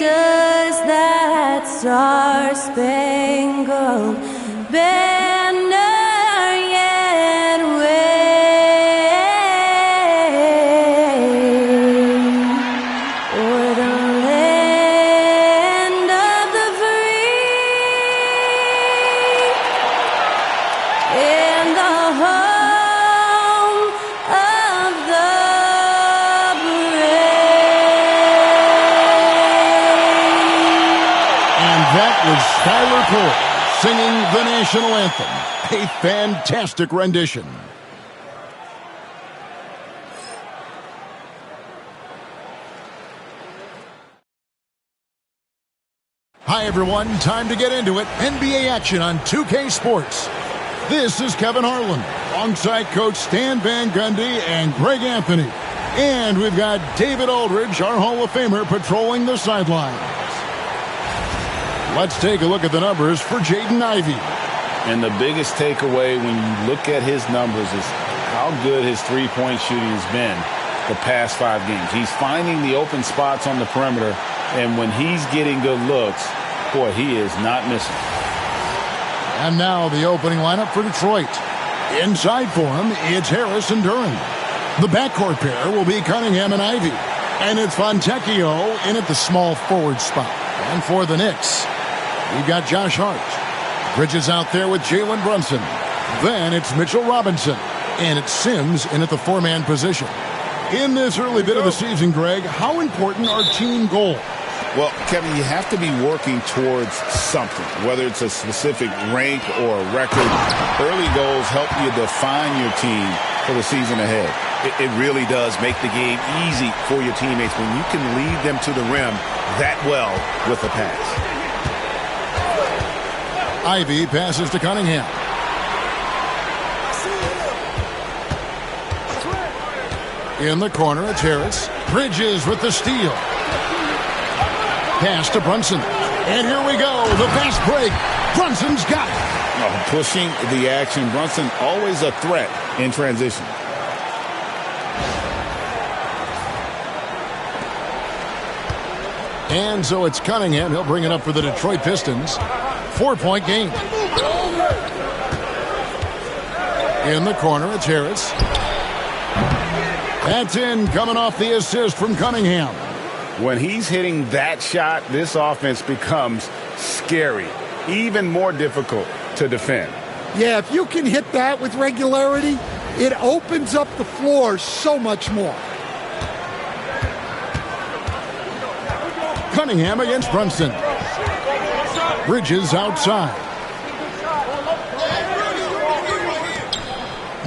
does that star-spangled banner yet wave o'er the land of the free and the home of the brave. And that was Skylar Cole singing the national anthem. A fantastic rendition. Hi, everyone. Time to get into it. NBA action on 2K Sports. This is Kevin Harlan, alongside Coach Stan Van Gundy and Greg Anthony. And we've got David Aldridge, our Hall of Famer, patrolling the sidelines. Let's take a look at the numbers for Jaden Ivey. And the biggest takeaway when you look at his numbers is how good his three-point shooting has been the past 5 games. He's finding the open spots on the perimeter, and when he's getting good looks, boy, he is not missing. And now the opening lineup for Detroit. Inside for him, it's Harris and Duren. The backcourt pair will be Cunningham and Ivey. And it's Fontecchio in at the small forward spot. And for the Knicks, we've got Josh Hart. Bridges out there with Jalen Brunson. Then it's Mitchell Robinson. And it's Sims in at the 4-man position. In this early bit of the season, Greg, how important are team goals? Well, Kevin, you have to be working towards something, whether it's a specific rank or a record. Early goals help you define your team for the season ahead. It really does make the game easy for your teammates when you can lead them to the rim that well with a pass. Ivey passes to Cunningham. In the corner, it's Harris. Bridges with the steal. Pass to Brunson. And here we go. The fast break. Brunson's got it. Pushing the action. Brunson always a threat in transition. And so it's Cunningham. He'll bring it up for the Detroit Pistons. 4-point game. In the corner, it's Harris. That's in, coming off the assist from Cunningham. When he's hitting that shot, this offense becomes scary, even more difficult to defend. Yeah, if you can hit that with regularity, it opens up the floor so much more. Cunningham against Brunson. Bridges outside.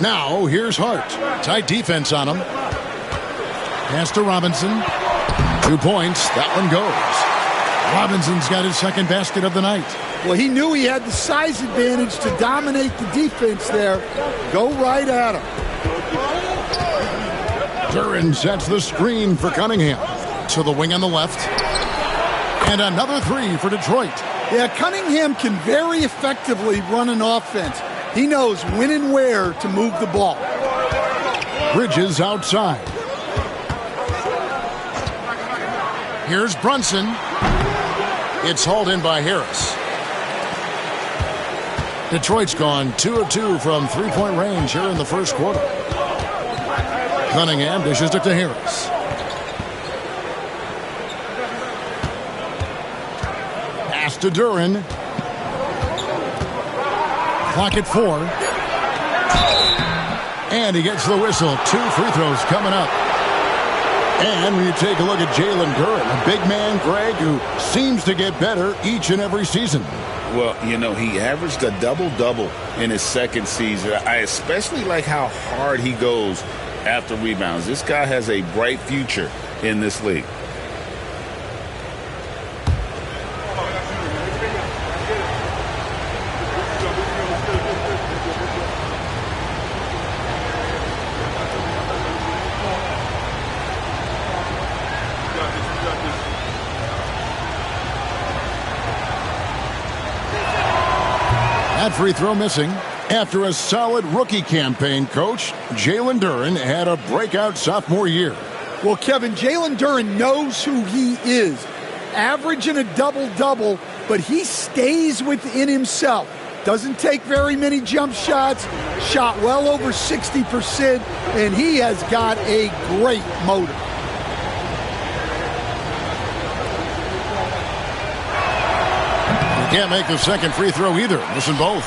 Now, here's Hart. Tight defense on him. Pass to Robinson. 2 points. That one goes. Robinson's got his second basket of the night. Well, he knew he had the size advantage to dominate the defense there. Go right at him. Duren sets the screen for Cunningham. To the wing on the left. And another 3 for Detroit. Yeah, Cunningham can very effectively run an offense. He knows when and where to move the ball. Bridges outside. Here's Brunson. It's hauled in by Harris. Detroit's gone 2 of 2 from three-point range here in the first quarter. Cunningham dishes it to Harris. Pass to Duren. Clock at 4. And he gets the whistle. 2 free throws coming up. And when you take a look at Jalen Duren, a big man, Greg, who seems to get better each and every season. Well, you know, he averaged a double-double in his second season. I especially like how hard he goes after rebounds. This guy has a bright future in this league. That free throw missing. After a solid rookie campaign, Coach, Jalen Duren had a breakout sophomore year. Well, Kevin, Jalen Duren knows who he is. averaging a double-double, but he stays within himself. Doesn't take very many jump shots, shot well over 60%, and he has got a great motor. Can't make the second free throw either. Missing both.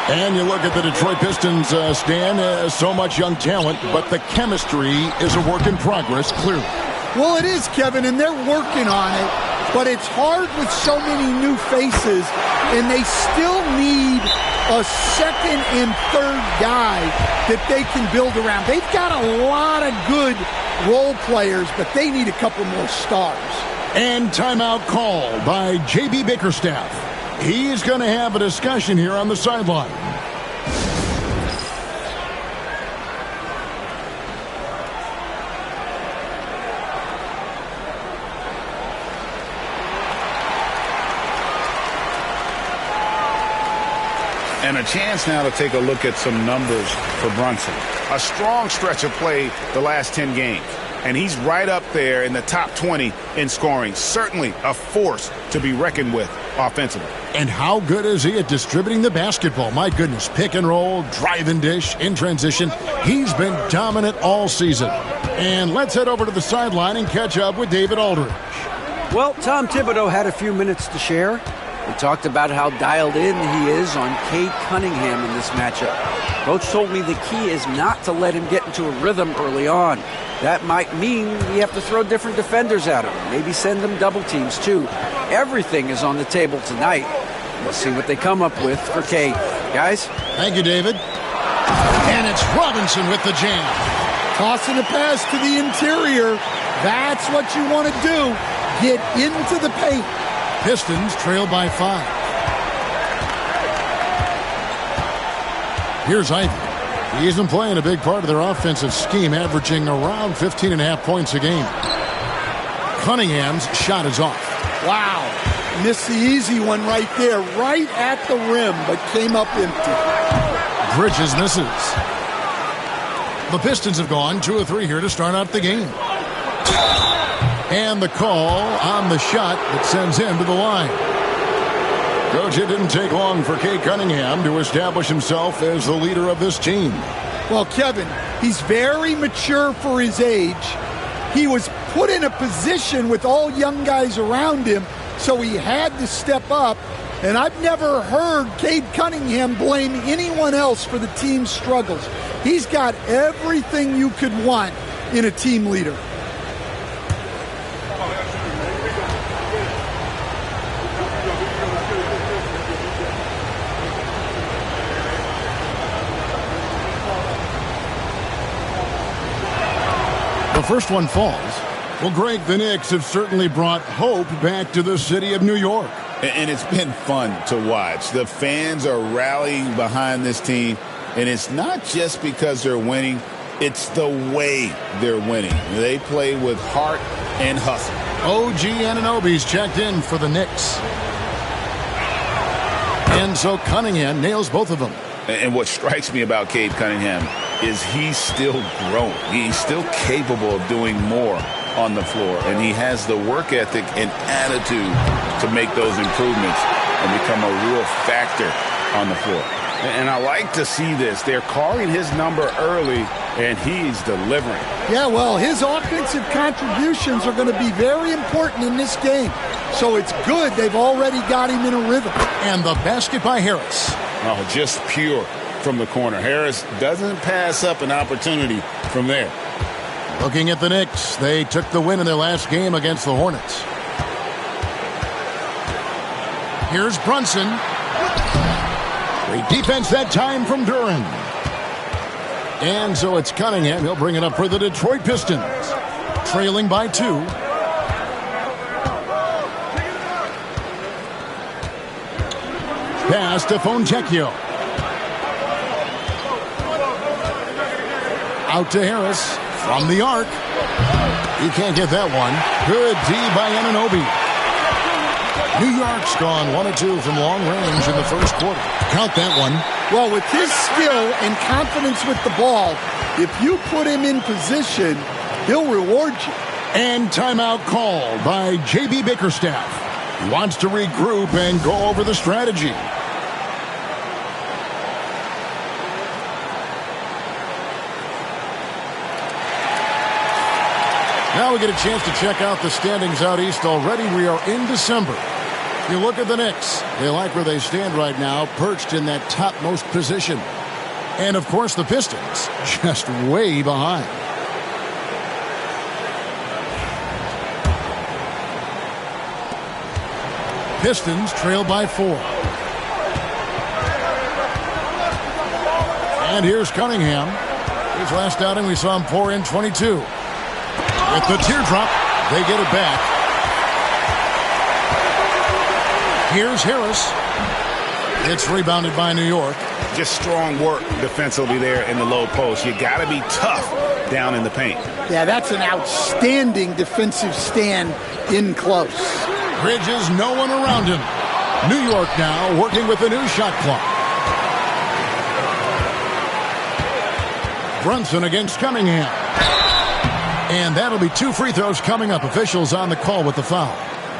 And you look at the Detroit Pistons, Stan, so much young talent, but the chemistry is a work in progress, clearly. Well, it is, Kevin, and they're working on it, but it's hard with so many new faces, and they still need a second and third guy that they can build around. They've got a lot of good role players, but they need a couple more stars. And timeout call by J.B. Bickerstaff. He's going to have a discussion here on the sideline. And a chance now to take a look at some numbers for Brunson. A strong stretch of play the last 10 games. And he's right up there in the top 20 in scoring. Certainly a force to be reckoned with offensively. And how good is he at distributing the basketball? My goodness, pick and roll, drive and dish, in transition. He's been dominant all season. And let's head over to the sideline and catch up with David Aldridge. Well, Tom Thibodeau had a few minutes to share. We talked about how dialed in he is on Cade Cunningham in this matchup. Coach told me the key is not to let him get into a rhythm early on. That might mean you have to throw different defenders at him. Maybe send them double teams, too. Everything is on the table tonight. We'll see what they come up with for Cade. Guys? Thank you, David. And it's Robinson with the jam. Tossing a pass to the interior. That's what you want to do. Get into the paint. Pistons trail by 5. Here's Ivy. He's been playing a big part of their offensive scheme, averaging around 15.5 points a game. Cunningham's shot is off. Wow. Missed the easy one right there, right at the rim, but came up empty. Bridges misses. The Pistons have gone 2 of 3 here to start out the game. And the call on the shot that sends him to the line. Coach, it didn't take long for Cade Cunningham to establish himself as the leader of this team. Well, Kevin, he's very mature for his age. He was put in a position with all young guys around him, so he had to step up. And I've never heard Cade Cunningham blame anyone else for the team's struggles. He's got everything you could want in a team leader. The first one falls. Well, Greg, the Knicks have certainly brought hope back to the city of New York. And it's been fun to watch. The fans are rallying behind this team, and it's not just because they're winning. It's the way they're winning. They play with heart and hustle. OG Anunoby's checked in for the Knicks. And so Cunningham nails both of them. And what strikes me about Cade Cunningham is he's still growing. He's still capable of doing more on the floor. And he has the work ethic and attitude to make those improvements and become a real factor on the floor. And I like to see this. They're calling his number early, and he's delivering. Yeah, well, his offensive contributions are going to be very important in this game. So it's good they've already got him in a rhythm. And the basket by Harris. Oh, just pure from the corner. Harris doesn't pass up an opportunity from there. Looking at the Knicks, they took the win in their last game against the Hornets. Here's Brunson. Great defense that time from Duran. And so it's Cunningham. He'll bring it up for the Detroit Pistons. Trailing by 2. Pass to Fontecchio. Out to Harris from the arc. He can't get that one. Good D by Anunoby. New York's gone 1 of 2 from long range in the first quarter. Count that one. Well, with his skill and confidence with the ball, if you put him in position, he'll reward you. And timeout called by J.B. Bickerstaff. He wants to regroup and go over the strategy. Now we get a chance to check out the standings out east already. We are in December. You look at the Knicks. They like where they stand right now, perched in that topmost position. And, of course, the Pistons just way behind. Pistons trail by 4. And here's Cunningham. His last outing, we saw him pour in 22. With the teardrop, they get it back. Here's Harris. It's rebounded by New York. Just strong work defensively there in the low post. You got to be tough down in the paint. Yeah, that's an outstanding defensive stand in close. Bridges, no one around him. New York now working with the new shot clock. Brunson against Cunningham. And that'll be 2 free throws coming up. Officials on the call with the foul.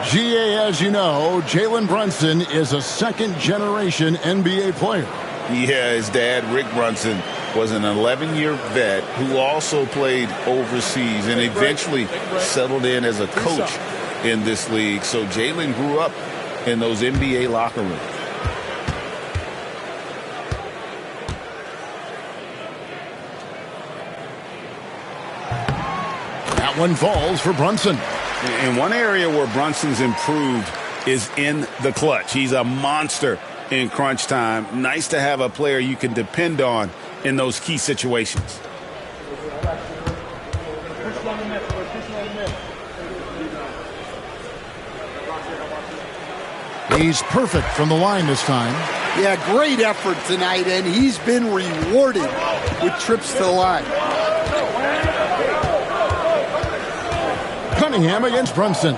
GA, as you know, Jalen Brunson is a second-generation NBA player. Yeah, his dad, Rick Brunson, was an 11-year vet who also played overseas and eventually settled in as a coach in this league. So Jalen grew up in those NBA locker rooms. That one falls for Brunson. And one area where Brunson's improved is in the clutch. He's a monster in crunch time. Nice to have a player you can depend on in those key situations. He's perfect from the line this time. Yeah, great effort tonight, and he's been rewarded with trips to the line. Cunningham against Brunson.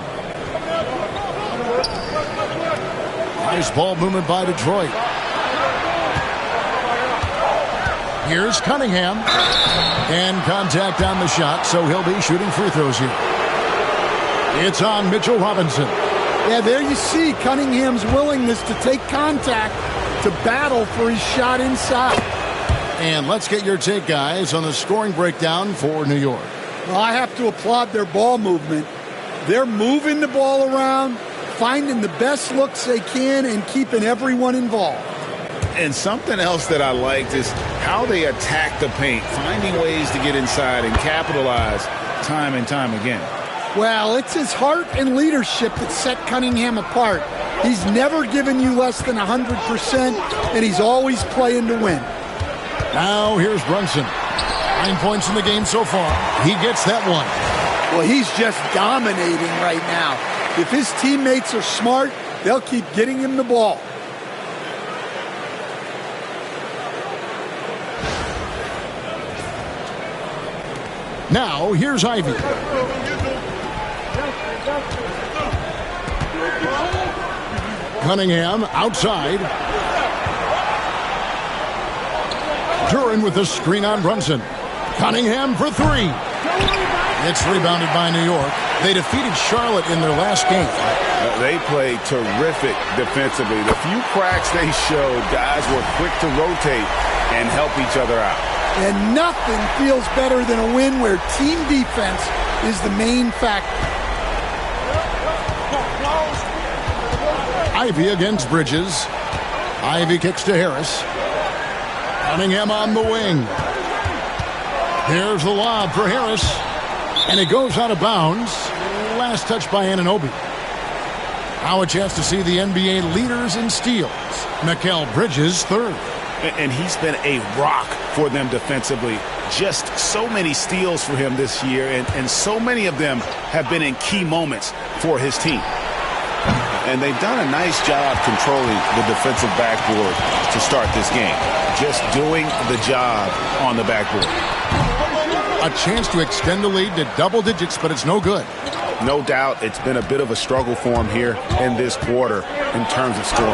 Nice ball movement by Detroit. Here's Cunningham. And contact on the shot, so he'll be shooting free throws here. It's on Mitchell Robinson. Yeah, there you see Cunningham's willingness to take contact to battle for his shot inside. And let's get your take, guys, on the scoring breakdown for New York. Well, I have to applaud their ball movement. They're moving the ball around, finding the best looks they can, and keeping everyone involved. And something else that I liked is how they attack the paint, finding ways to get inside and capitalize time and time again. Well, it's his heart and leadership that set Cunningham apart. He's never given you less than 100%, and he's always playing to win. Now here's Brunson. 9 points in the game so far. He gets that one. Well, he's just dominating right now. If his teammates are smart, they'll keep getting him the ball. Now here's Ivy. Cunningham outside. Duran with the screen on Brunson. Cunningham for 3. It's rebounded by New York. They defeated Charlotte in their last game. They played terrific defensively. The few cracks they showed, guys were quick to rotate and help each other out. And nothing feels better than a win where team defense is the main factor. Ivy against Bridges. Ivy kicks to Harris. Cunningham on the wing. Here's the lob for Harris. And it goes out of bounds. Last touch by Anunoby. Now a chance to see the NBA leaders in steals. Mikal Bridges, 3rd. And he's been a rock for them defensively. Just so many steals for him this year, and so many of them have been in key moments for his team. And they've done a nice job controlling the defensive backboard to start this game. Just doing the job on the backboard. A chance to extend the lead to double digits, but it's no good. No doubt it's been a bit of a struggle for him here in this quarter in terms of scoring.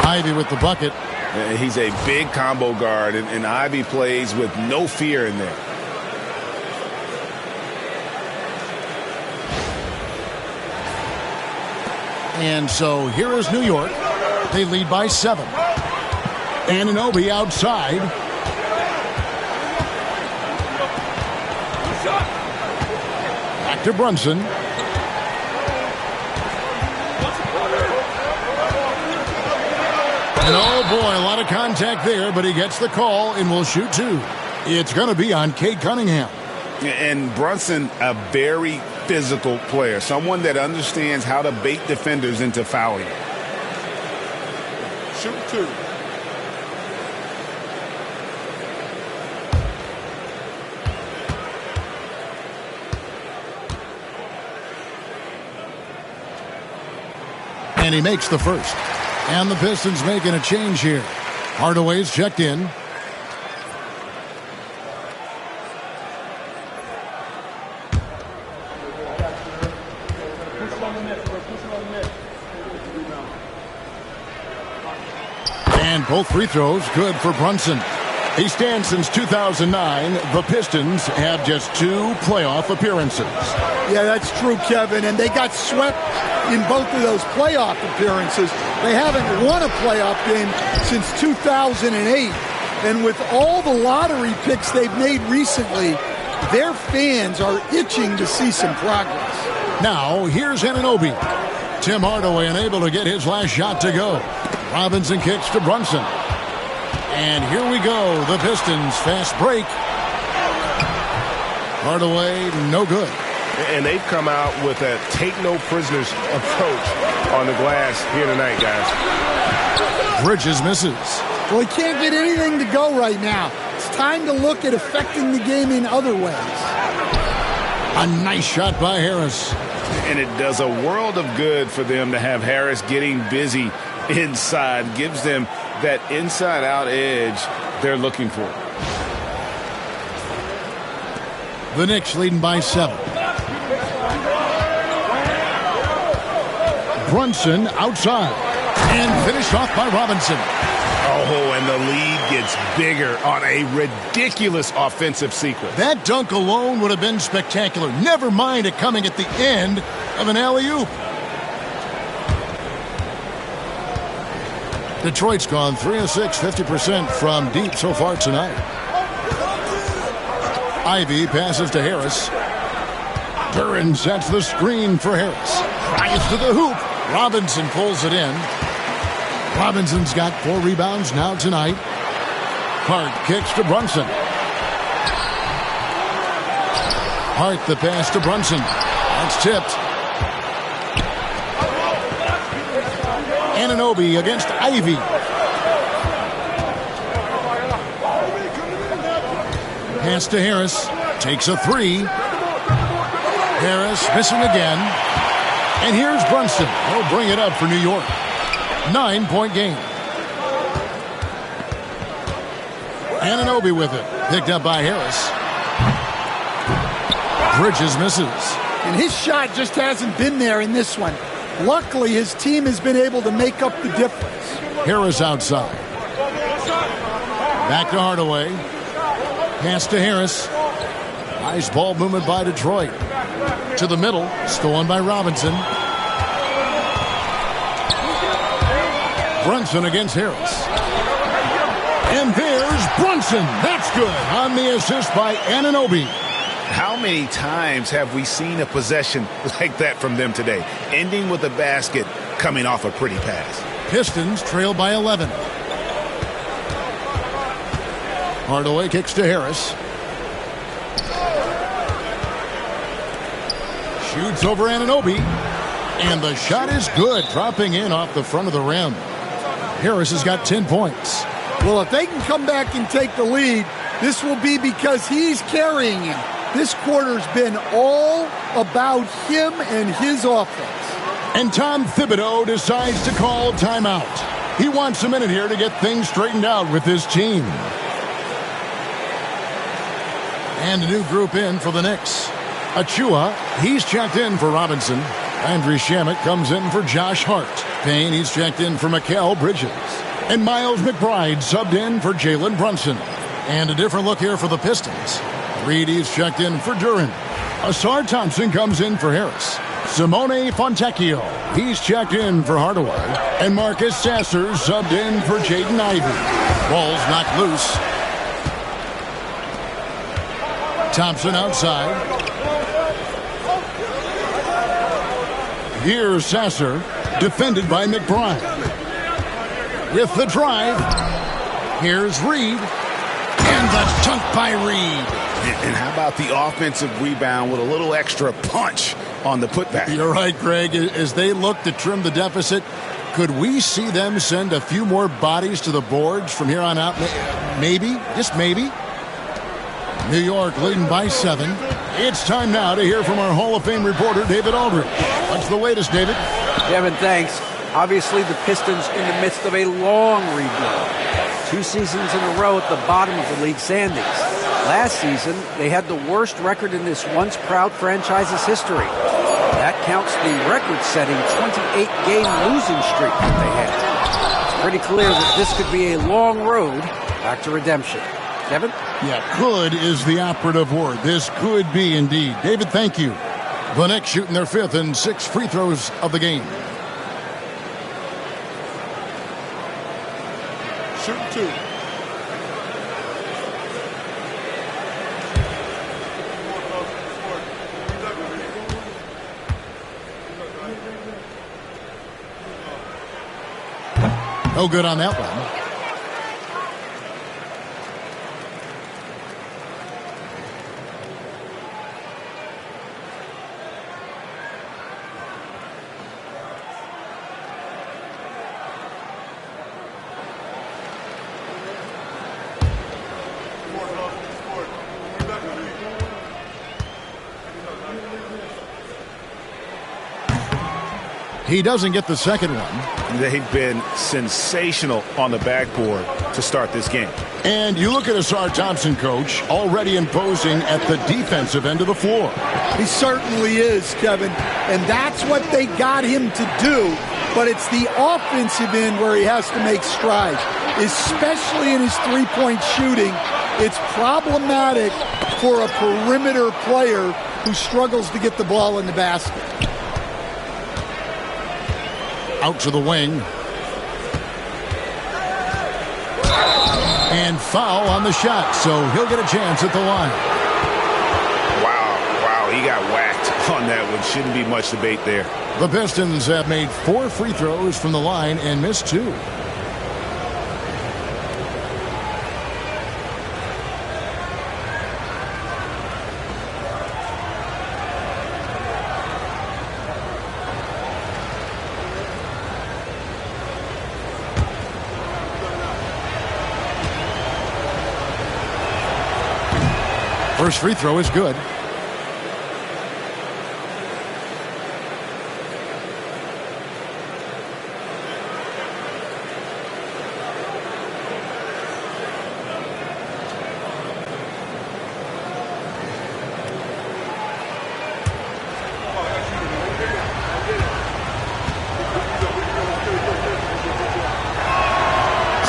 Ivy with the bucket. He's a big combo guard, and Ivy plays with no fear in there. And so here is New York. They lead by 7. Anunoby outside. Back to Brunson. And oh boy, a lot of contact there, but he gets the call and will shoot 2. It's going to be on Cade Cunningham. And Brunson, a very physical player, someone that understands how to bait defenders into fouling. Shoot 2. And he makes the first. And the Pistons making a change here. Hardaway's checked in. And both free throws good for Brunson. He stands since 2009. The Pistons have just 2 playoff appearances. Yeah, that's true, Kevin. And they got swept in both of those playoff appearances. They haven't won a playoff game since 2008. And with all the lottery picks they've made recently, their fans are itching to see some progress. Now, here's Anunoby. Tim Hardaway unable to get his last shot to go. Robinson kicks to Brunson. And here we go. The Pistons fast break. Hardaway, no good. And they've come out with a take-no-prisoners approach on the glass here tonight, guys. Bridges misses. Well, he can't get anything to go right now. It's time to look at affecting the game in other ways. A nice shot by Harris. And it does a world of good for them to have Harris getting busy inside. Gives them that inside-out edge they're looking for. The Knicks leading by 7. Brunson outside. And finished off by Robinson. Oh, and the lead gets bigger on a ridiculous offensive sequence. That dunk alone would have been spectacular. Never mind it coming at the end of an alley-oop. Detroit's gone 3 of 6, 50% from deep so far tonight. Ivy passes to Harris. Duran sets the screen for Harris. Tries to the hoop. Robinson pulls it in. Robinson's got 4 rebounds now tonight. Hart kicks to Brunson. Hart the pass to Brunson. That's tipped. Anunoby against Ivy. Pass to Harris. Takes a 3. Harris missing again. And here's Brunson. He'll bring it up for New York. 9-point game. Anunoby with it. Picked up by Harris. Bridges misses. And his shot just hasn't been there in this one. Luckily, his team has been able to make up the difference. Harris outside. Back to Hardaway. Pass to Harris. Nice ball movement by Detroit. To the middle. Stolen by Robinson. Brunson against Harris. And there's Brunson. That's good on the assist by Anunoby. How many times have we seen a possession like that from them today? Ending with a basket, coming off a pretty pass. Pistons trail by 11. Hardaway kicks to Harris. Shoots over Anunoby. And the shot is good, dropping in off the front of the rim. Harris has got 10 points. Well, if they can come back and take the lead, this will be because he's carrying him. This quarter's been all about him and his offense. And Tom Thibodeau decides to call timeout. He wants a minute here to get things straightened out with his team. And a new group in for the Knicks. Achua, he's checked in for Robinson. Andrew Shamet comes in for Josh Hart. Payne, he's checked in for Mikal Bridges. And Miles McBride subbed in for Jalen Brunson. And a different look here for the Pistons. Reed, he's checked in for Duran. Asar Thompson comes in for Harris. Simone Fontecchio, he's checked in for Hardaway. And Marcus Sasser subbed in for Jaden Ivey. Ball's knocked loose. Thompson outside. Here's Sasser, defended by McBride. With the drive, here's Reed. And the dunk by Reed. And how about the offensive rebound with a little extra punch on the putback? You're right, Greg. As they look to trim the deficit, could we see them send a few more bodies to the boards from here on out? Maybe, just maybe. New York leading by 7. It's time now to hear from our Hall of Fame reporter, David Aldridge. What's the latest, David? Kevin, thanks. Obviously, the Pistons in the midst of a long rebuild. 2 seasons in a row at the bottom of the league standings. Last season, they had the worst record in this once proud franchise's history. That counts the record-setting 28-game losing streak that they had. It's pretty clear that this could be a long road back to redemption. Kevin? Yeah, could is the operative word. This could be indeed. David, thank you. The Knicks shooting their 5th and 6th free throws of the game. Shoot 2. No good on that one. He doesn't get the second one. They've been sensational on the backboard to start this game. And you look at Asar Thompson, coach, already imposing at the defensive end of the floor. He certainly is, Kevin. And that's what they got him to do. But it's the offensive end where he has to make strides, especially in his three-point shooting. It's problematic for a perimeter player who struggles to get the ball in the basket. Out to the wing. And foul on the shot, so he'll get a chance at the line. Wow, he got whacked on that one. Shouldn't be much debate there. The Pistons have made 4 free throws from the line and missed 2. First free throw is good.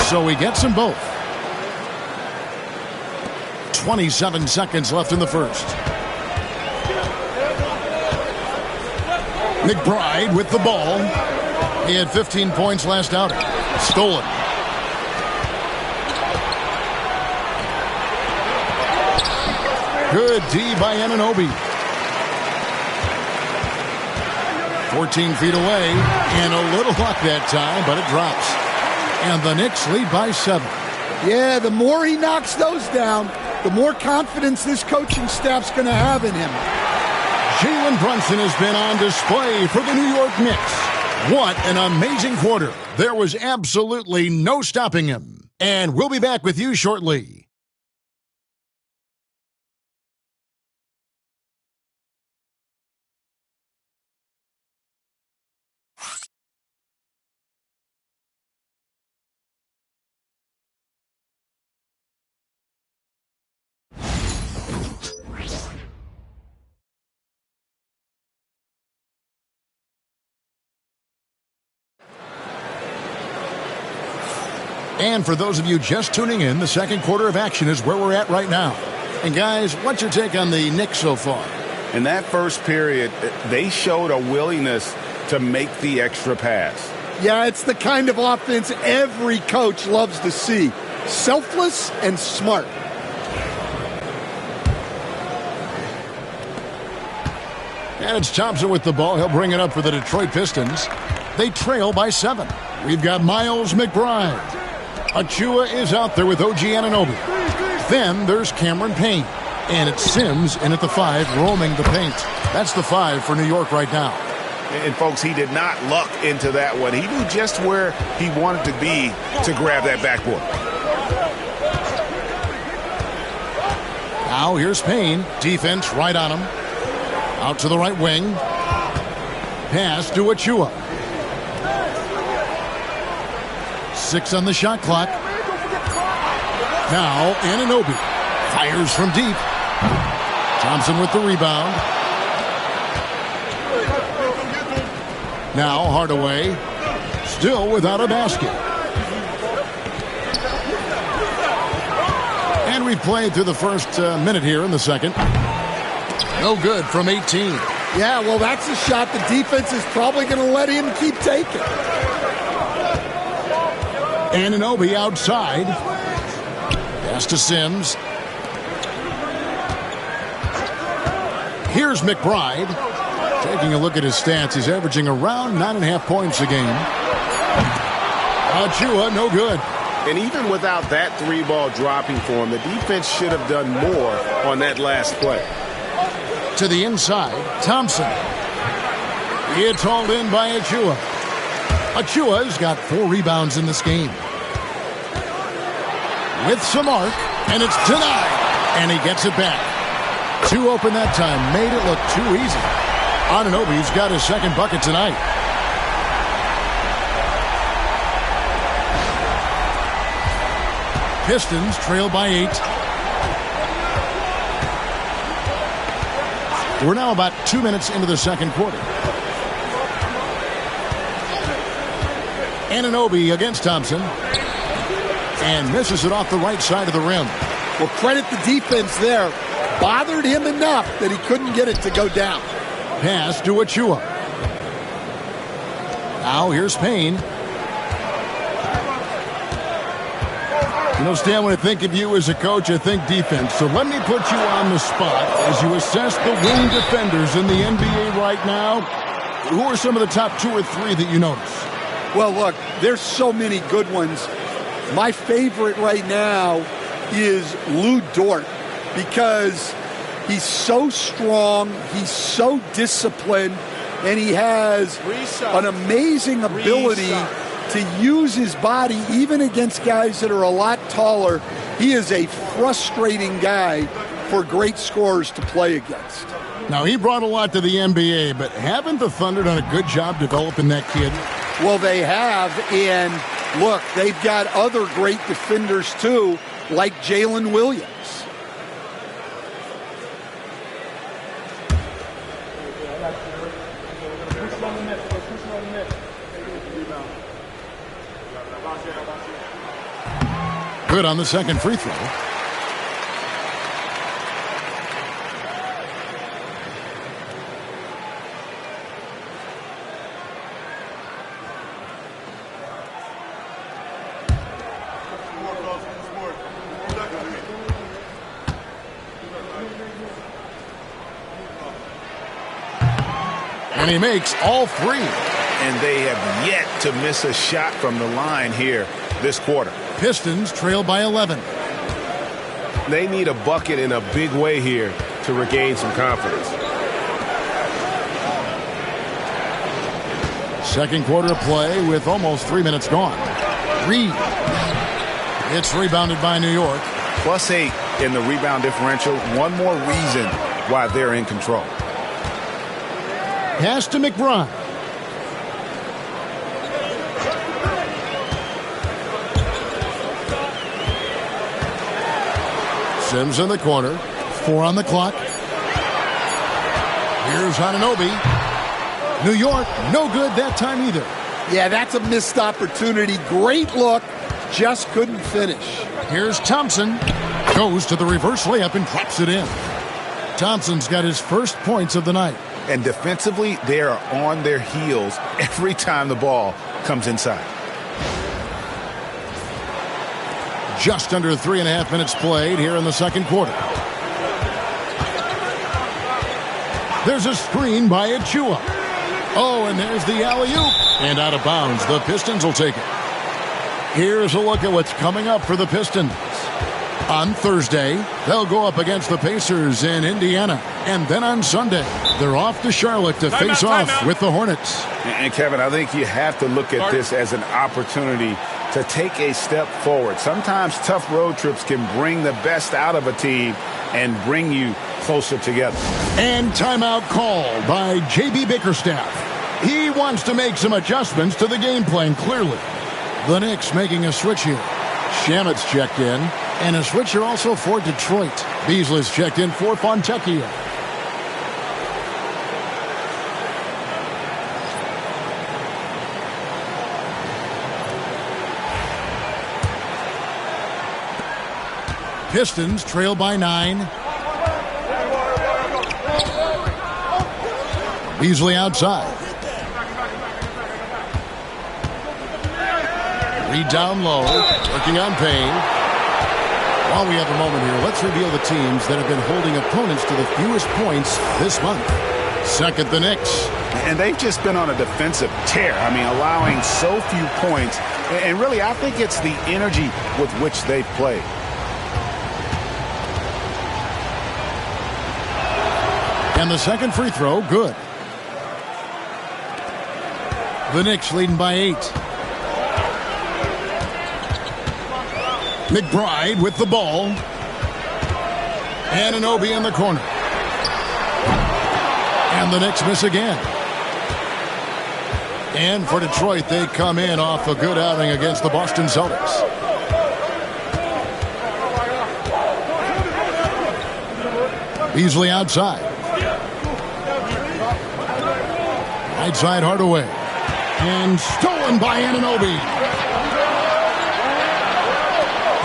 So he gets them both. 27 seconds left in the first. McBride with the ball. He had 15 points last outing. Stolen. Good D by Anunoby. 14 feet away. And a little luck that time, but it drops. And the Knicks lead by 7. Yeah, the more he knocks those down, the more confidence this coaching staff's going to have in him. Jalen Brunson has been on display for the New York Knicks. What an amazing quarter. There was absolutely no stopping him. And we'll be back with you shortly. And for those of you just tuning in, the second quarter of action is where we're at right now. And guys, what's your take on the Knicks so far? In that first period, they showed a willingness to make the extra pass. Yeah, it's the kind of offense every coach loves to see. Selfless and smart. And it's Thompson with the ball. He'll bring it up for the Detroit Pistons. They trail by 7. We've got Miles McBride. Achua is out there with OG Anunoby. Then there's Cameron Payne. And it's Sims in at the 5, roaming the paint. That's the 5 for New York right now. And, folks, he did not luck into that one. He knew just where he wanted to be to grab that backboard. Now here's Payne. Defense right on him. Out to the right wing. Pass to Achua. 6 on the shot clock. Now Anunoby fires from deep. Thompson with the rebound. Now Hardaway still without a basket. And we've played through the first minute here in the second. No good from 18. Yeah, well, that's a shot the defense is probably going to let him keep taking. Anunoby outside. Pass to Sims. Here's McBride. Taking a look at his stats, he's averaging around 9.5 points a game. Achua, no good. And even without that 3-ball dropping for him, the defense should have done more on that last play. To the inside, Thompson. It's hauled in by Achua. Achua's got 4 rebounds in this game. With some arc, and it's denied. And he gets it back. 2 open that time, made it look too easy. Anunoby's got his second bucket tonight. Pistons trail by 8. We're now about 2 minutes into the second quarter. Anunoby against Thompson. And misses it off the right side of the rim. Well, credit the defense there. Bothered him enough that he couldn't get it to go down. Pass to Achua. Now here's Payne. You know, Stan, when I think of you as a coach, I think defense. So let me put you on the spot as you assess the wing defenders in the NBA right now. Who are some of the top 2 or 3 that you notice? Well, look, there's so many good ones. My favorite right now is Lou Dort because he's so strong, he's so disciplined, and he has an amazing ability to use his body even against guys that are a lot taller. He is a frustrating guy for great scorers to play against. Now, he brought a lot to the NBA, but haven't the Thunder done a good job developing that kid? Well, they have, and look, they've got other great defenders too, like Jalen Williams. Good on the second free throw. And he makes all 3. And they have yet to miss a shot from the line here this quarter. Pistons trail by 11. They need a bucket in a big way here to regain some confidence. Second quarter play with almost 3 minutes gone. Reed. It's rebounded by New York. +8 in the rebound differential. One more reason why they're in control. Pass to McBride. Sims in the corner. 4 on the clock. Here's Anunoby. New York, no good that time either. Yeah, that's a missed opportunity. Great look, just couldn't finish. Here's Thompson. Goes to the reverse layup and drops it in. Thompson's got his first points of the night. And defensively, they are on their heels every time the ball comes inside. Just under 3.5 minutes played here in the second quarter. There's a screen by Achua. Oh, and there's the alley-oop. And out of bounds. The Pistons will take it. Here's a look at what's coming up for the Pistons. On Thursday, they'll go up against the Pacers in Indiana. And then on Sunday, they're off to Charlotte to face off with the Hornets. And Kevin, I think you have to look at this as an opportunity to take a step forward. Sometimes tough road trips can bring the best out of a team and bring you closer together. And timeout called by J.B. Bickerstaff. He wants to make some adjustments to the game plan, clearly. The Knicks making a switch here. Shamet's checked in. And a switch here also for Detroit. Beasley's checked in for Fontecchio. Pistons trail by 9. Beasley outside. Reed down low, working on Payne. While we have a moment here, let's reveal the teams that have been holding opponents to the fewest points this month. Second, the Knicks. And they've just been on a defensive tear. I mean, allowing so few points. And really, I think it's the energy with which they play. And the second free throw, good. The Knicks leading by 8. McBride with the ball. Anunoby in the corner. And the Knicks miss again. And for Detroit, they come in off a good outing against the Boston Celtics. Beasley outside. Right side Hardaway. And stolen by Anunoby.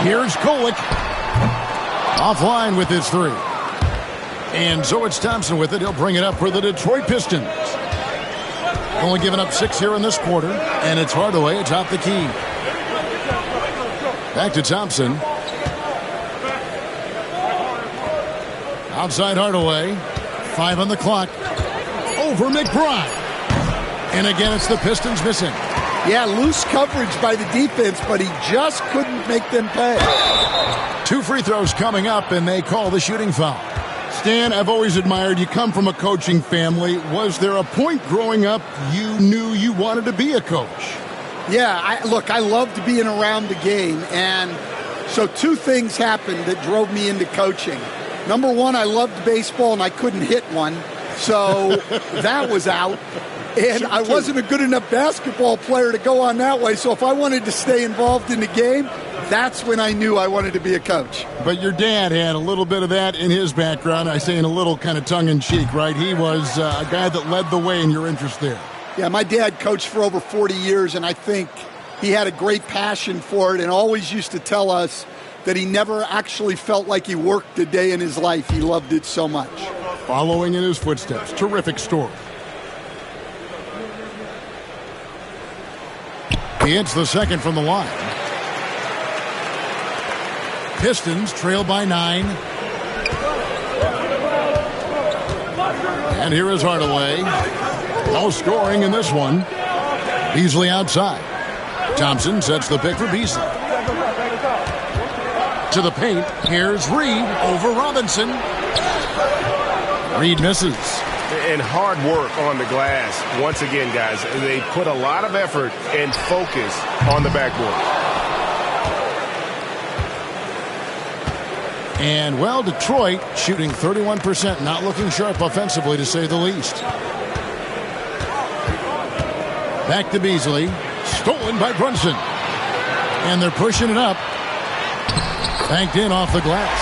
Here's Kolek. Offline with his 3. And so it's Thompson with it. He'll bring it up for the Detroit Pistons. Only giving up 6 here in this quarter. And it's Hardaway atop the key. Back to Thompson. Outside Hardaway. 5 on the clock. Over McBride. And again, it's the Pistons missing. Yeah, loose coverage by the defense, but he just couldn't make them pay. 2 free throws coming up, and they call the shooting foul. Stan, I've always admired you. Come from a coaching family. Was there a point growing up you knew you wanted to be a coach? Yeah, I loved being around the game, and so 2 things happened that drove me into coaching. Number 1, I loved baseball, and I couldn't hit one, so that was out. And I wasn't a good enough basketball player to go on that way. So if I wanted to stay involved in the game, that's when I knew I wanted to be a coach. But your dad had a little bit of that in his background. I say in a little kind of tongue-in-cheek, right? He was a guy that led the way in your interest there. Yeah, my dad coached for over 40 years, and I think he had a great passion for it and always used to tell us that he never actually felt like he worked a day in his life. He loved it so much. Following in his footsteps. Terrific story. He hits the second from the line. Pistons trail by 9. And here is Hardaway. No scoring in this one. Beasley outside. Thompson sets the pick for Beasley. To the paint. Here's Reed over Robinson. Reed misses. And hard work on the glass. Once again, guys, they put a lot of effort and focus on the backboard. And, well, Detroit shooting 31%, not looking sharp offensively, to say the least. Back to Beasley. Stolen by Brunson. And they're pushing it up. Banked in off the glass.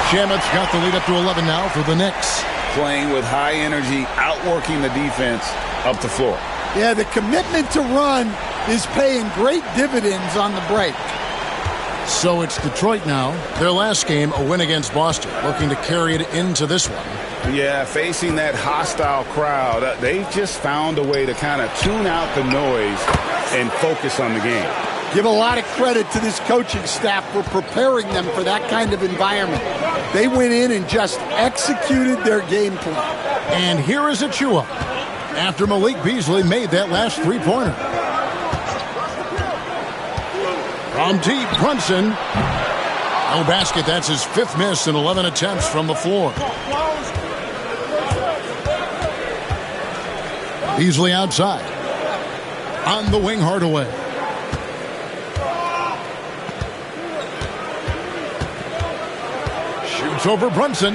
Shamet's got the lead up to 11 now for the Knicks. Playing with high energy, outworking the defense up the floor. Yeah, the commitment to run is paying great dividends on the break. So it's Detroit now. Their last game, a win against Boston, looking to carry it into this one. Yeah, facing that hostile crowd, they've just found a way to kind of tune out the noise and focus on the game. Give a lot of credit to this coaching staff for preparing them for that kind of environment. They went in and just executed their game plan. And here is Achua after Malik Beasley made that last three-pointer. From deep, Brunson. No basket. That's his fifth miss in 11 attempts from the floor. Beasley outside. On the wing, Hardaway. Shoots over Brunson.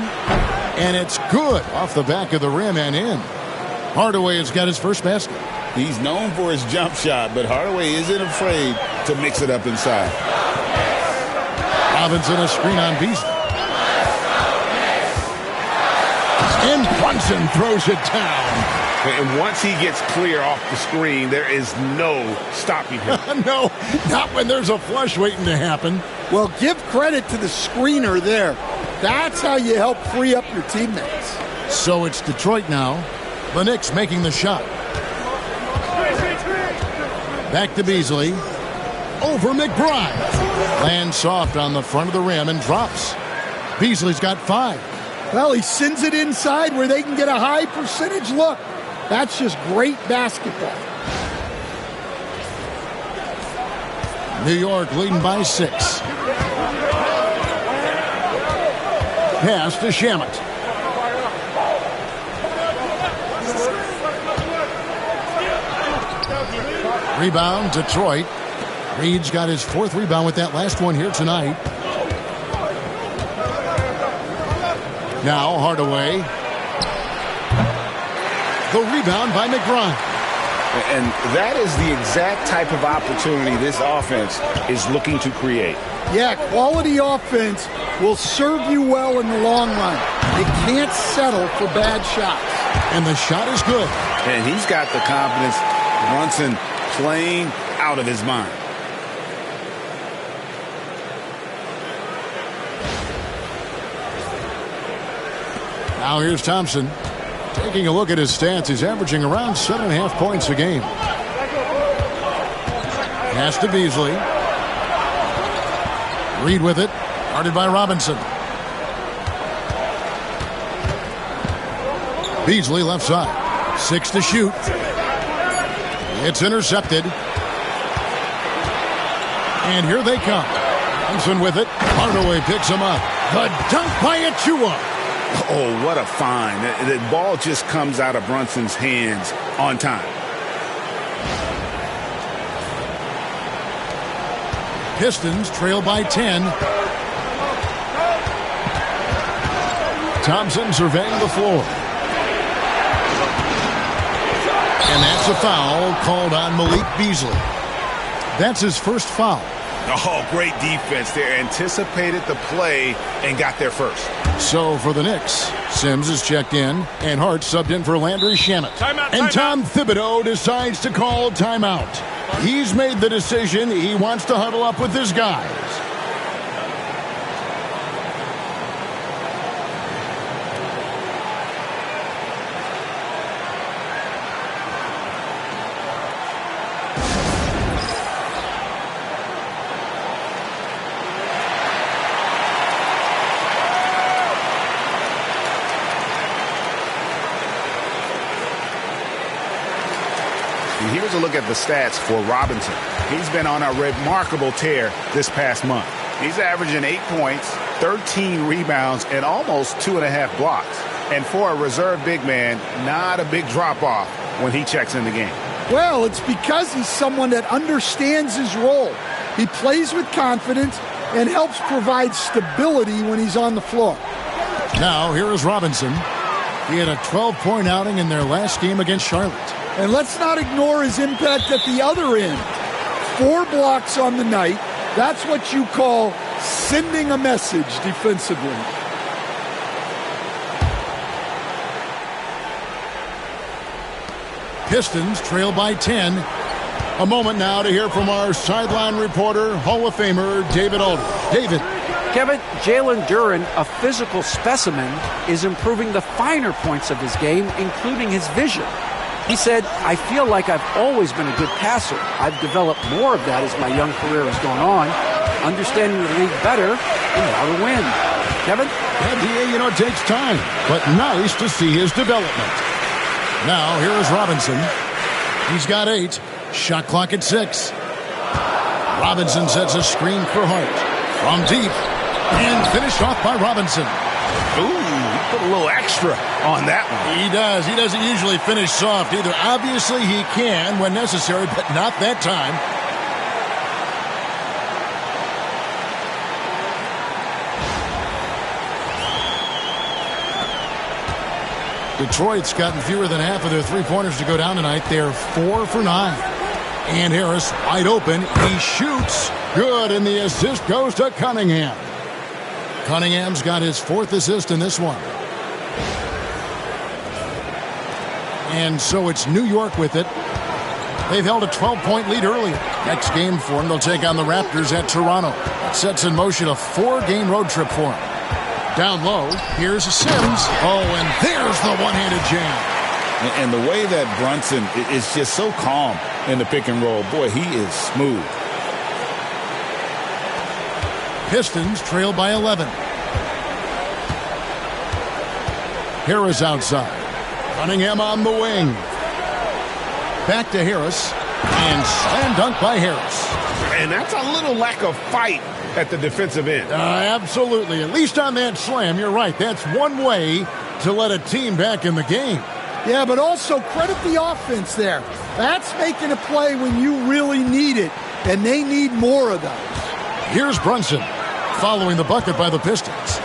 And it's good off the back of the rim and in. Hardaway has got his first basket. He's known for his jump shot, but Hardaway isn't afraid to mix it up inside. Robinson a screen on Beasley. And Brunson throws it down. And once he gets clear off the screen, there is no stopping him. No, not when there's a flush waiting to happen. Well, give credit to the screener there. That's how you help free up your teammates. So it's Detroit now. The Knicks making the shot. Back to Beasley. Over McBride. Lands soft on the front of the rim and drops. Beasley's got 5. Well, he sends it inside where they can get a high percentage look. That's just great basketball. New York leading by 6. Pass to Shamet. Rebound, Detroit. Reed's got his 4th rebound with that last one here tonight. Now Hardaway. The rebound by McBride. And that is the exact type of opportunity this offense is looking to create. Yeah, quality offense will serve you well in the long run. They can't settle for bad shots. And the shot is good. And he's got the confidence. Brunson playing out of his mind. Now here's Thompson. Taking a look at his stats, he's averaging around 7.5 points a game. Pass to Beasley. Reed with it. Guarded by Robinson. Beasley left side. 6 to shoot. It's intercepted. And here they come. Thompson with it. Hardaway picks him up. The dunk by Achua. Oh, what a find. The ball just comes out of Brunson's hands on time. Pistons trail by 10. Thompson surveying the floor. And that's a foul called on Malik Beasley. That's his first foul. Oh, great defense there. Anticipated the play and got there first. So for the Knicks, Sims is checked in, and Hart subbed in for Landry Shamet. And Tom Thibodeau decides to call timeout. He's made the decision. He wants to huddle up with his guys. And here's a look at the stats for Robinson. He's been on a remarkable tear this past month. He's averaging 8 points, 13 rebounds, and almost 2.5 blocks. And for a reserve big man, not a big drop-off when he checks in the game. Well, it's because he's someone that understands his role. He plays with confidence and helps provide stability when he's on the floor. Now, here is Robinson. He had a 12-point outing in their last game against Charlotte. And let's not ignore his impact at the other end. 4 blocks on the night. That's what you call sending a message defensively. Pistons trail by 10. A moment now to hear from our sideline reporter, Hall of Famer David Aldridge. David. Kevin, Jalen Duren, a physical specimen, is improving the finer points of his game, including his vision. He said, I feel like I've always been a good passer. I've developed more of that as my young career has gone on, understanding the league better and how to win. Kevin? Yeah, it takes time, but nice to see his development. Now, here is Robinson. He's got 8. Shot clock at 6. Robinson sets a screen for Hart. From deep. And finished off by Robinson. Ooh, he put a little extra on that one. He does. He doesn't usually finish soft either. Obviously, he can when necessary, but not that time. Detroit's gotten fewer than half of their three-pointers to go down tonight. They're 4 for 9. And Harris wide open. He shoots. Good, and the assist goes to Cunningham. Cunningham's got his 4th assist in this one. And so it's New York with it. They've held a 12-point lead earlier. Next game for them, they'll take on the Raptors at Toronto. It sets in motion a 4-game road trip for them. Down low, here's Sims. Oh, and there's the one-handed jam. And the way that Brunson is just so calm in the pick and roll. Boy, he is smooth. Pistons trail by 11. Harris outside. Cunningham on the wing. Back to Harris. And slam dunk by Harris. And that's a little lack of fight at the defensive end. Absolutely. At least on that slam, you're right. That's one way to let a team back in the game. Yeah, but also credit the offense there. That's making a play when you really need it, and they need more of those. Here's Brunson following the bucket by the Pistons.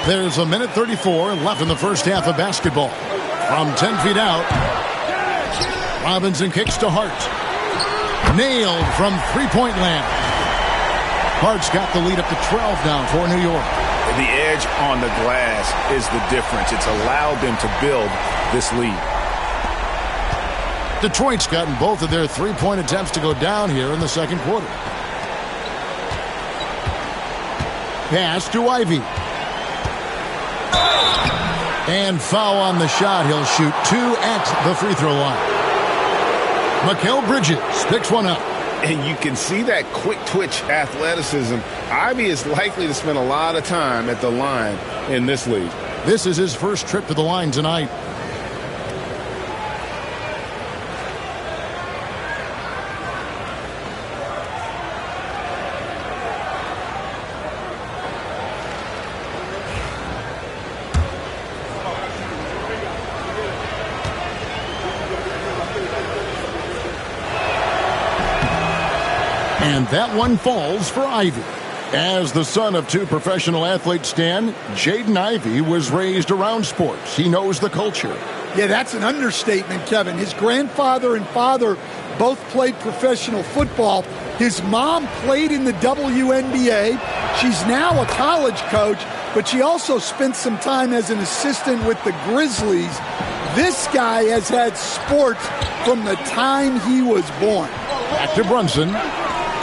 There's 1:34 left in the first half of basketball. From 10 feet out, Robinson kicks to Hart. Nailed from three-point land. Hart's got the lead up to 12 now for New York. The edge on the glass is the difference. It's allowed them to build this lead. Detroit's gotten both of their three-point attempts to go down here in the second quarter. Pass to Ivy. And foul on the shot. He'll shoot 2 at the free throw line. Mikal Bridges picks one up. And you can see that quick twitch athleticism. Ivy is likely to spend a lot of time at the line in this league. This is his first trip to the line tonight. And that one falls for Ivy. As the son of 2 professional athletes, Stan, Jaden Ivey was raised around sports. He knows the culture. Yeah, that's an understatement, Kevin. His grandfather and father both played professional football. His mom played in the WNBA. She's now a college coach, but she also spent some time as an assistant with the Grizzlies. This guy has had sports from the time he was born. Back to Brunson.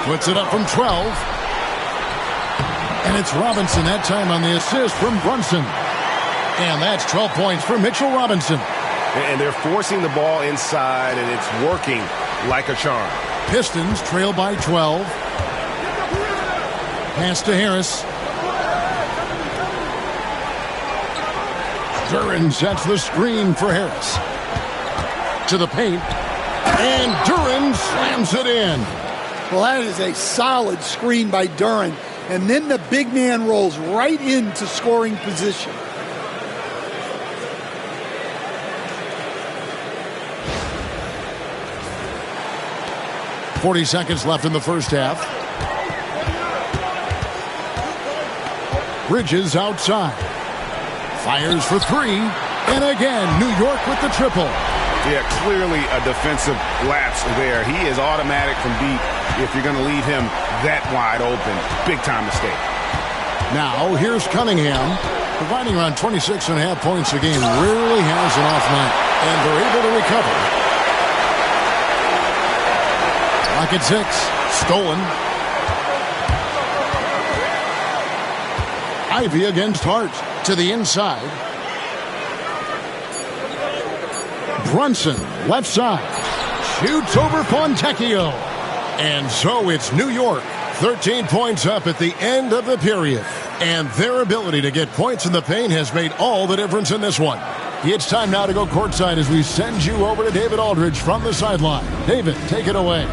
Puts it up from 12. And it's Robinson that time on the assist from Brunson. And that's 12 points for Mitchell Robinson. And they're forcing the ball inside, and it's working like a charm. Pistons trail by 12. Pass to Harris. Duren sets the screen for Harris. To the paint. And Duren slams it in. Well, that is a solid screen by Duren. And then the big man rolls right into scoring position. .40 seconds left in the first half. Bridges outside. Fires for 3. And again, New York with the triple. Yeah, clearly a defensive lapse there. He is automatic from deep if you're going to leave him that wide open. Big time mistake. Now, here's Cunningham, providing around 26.5 points a game. Rarely has an off night. And they're able to recover. Clock at 6. Stolen. Ivy against Hart. To the inside. Brunson, left side. Shoots over Fontecchio. And so it's New York. 13 points up at the end of the period. And their ability to get points in the paint has made all the difference in this one. It's time now to go courtside as we send you over to David Aldridge from the sideline. David, take it away.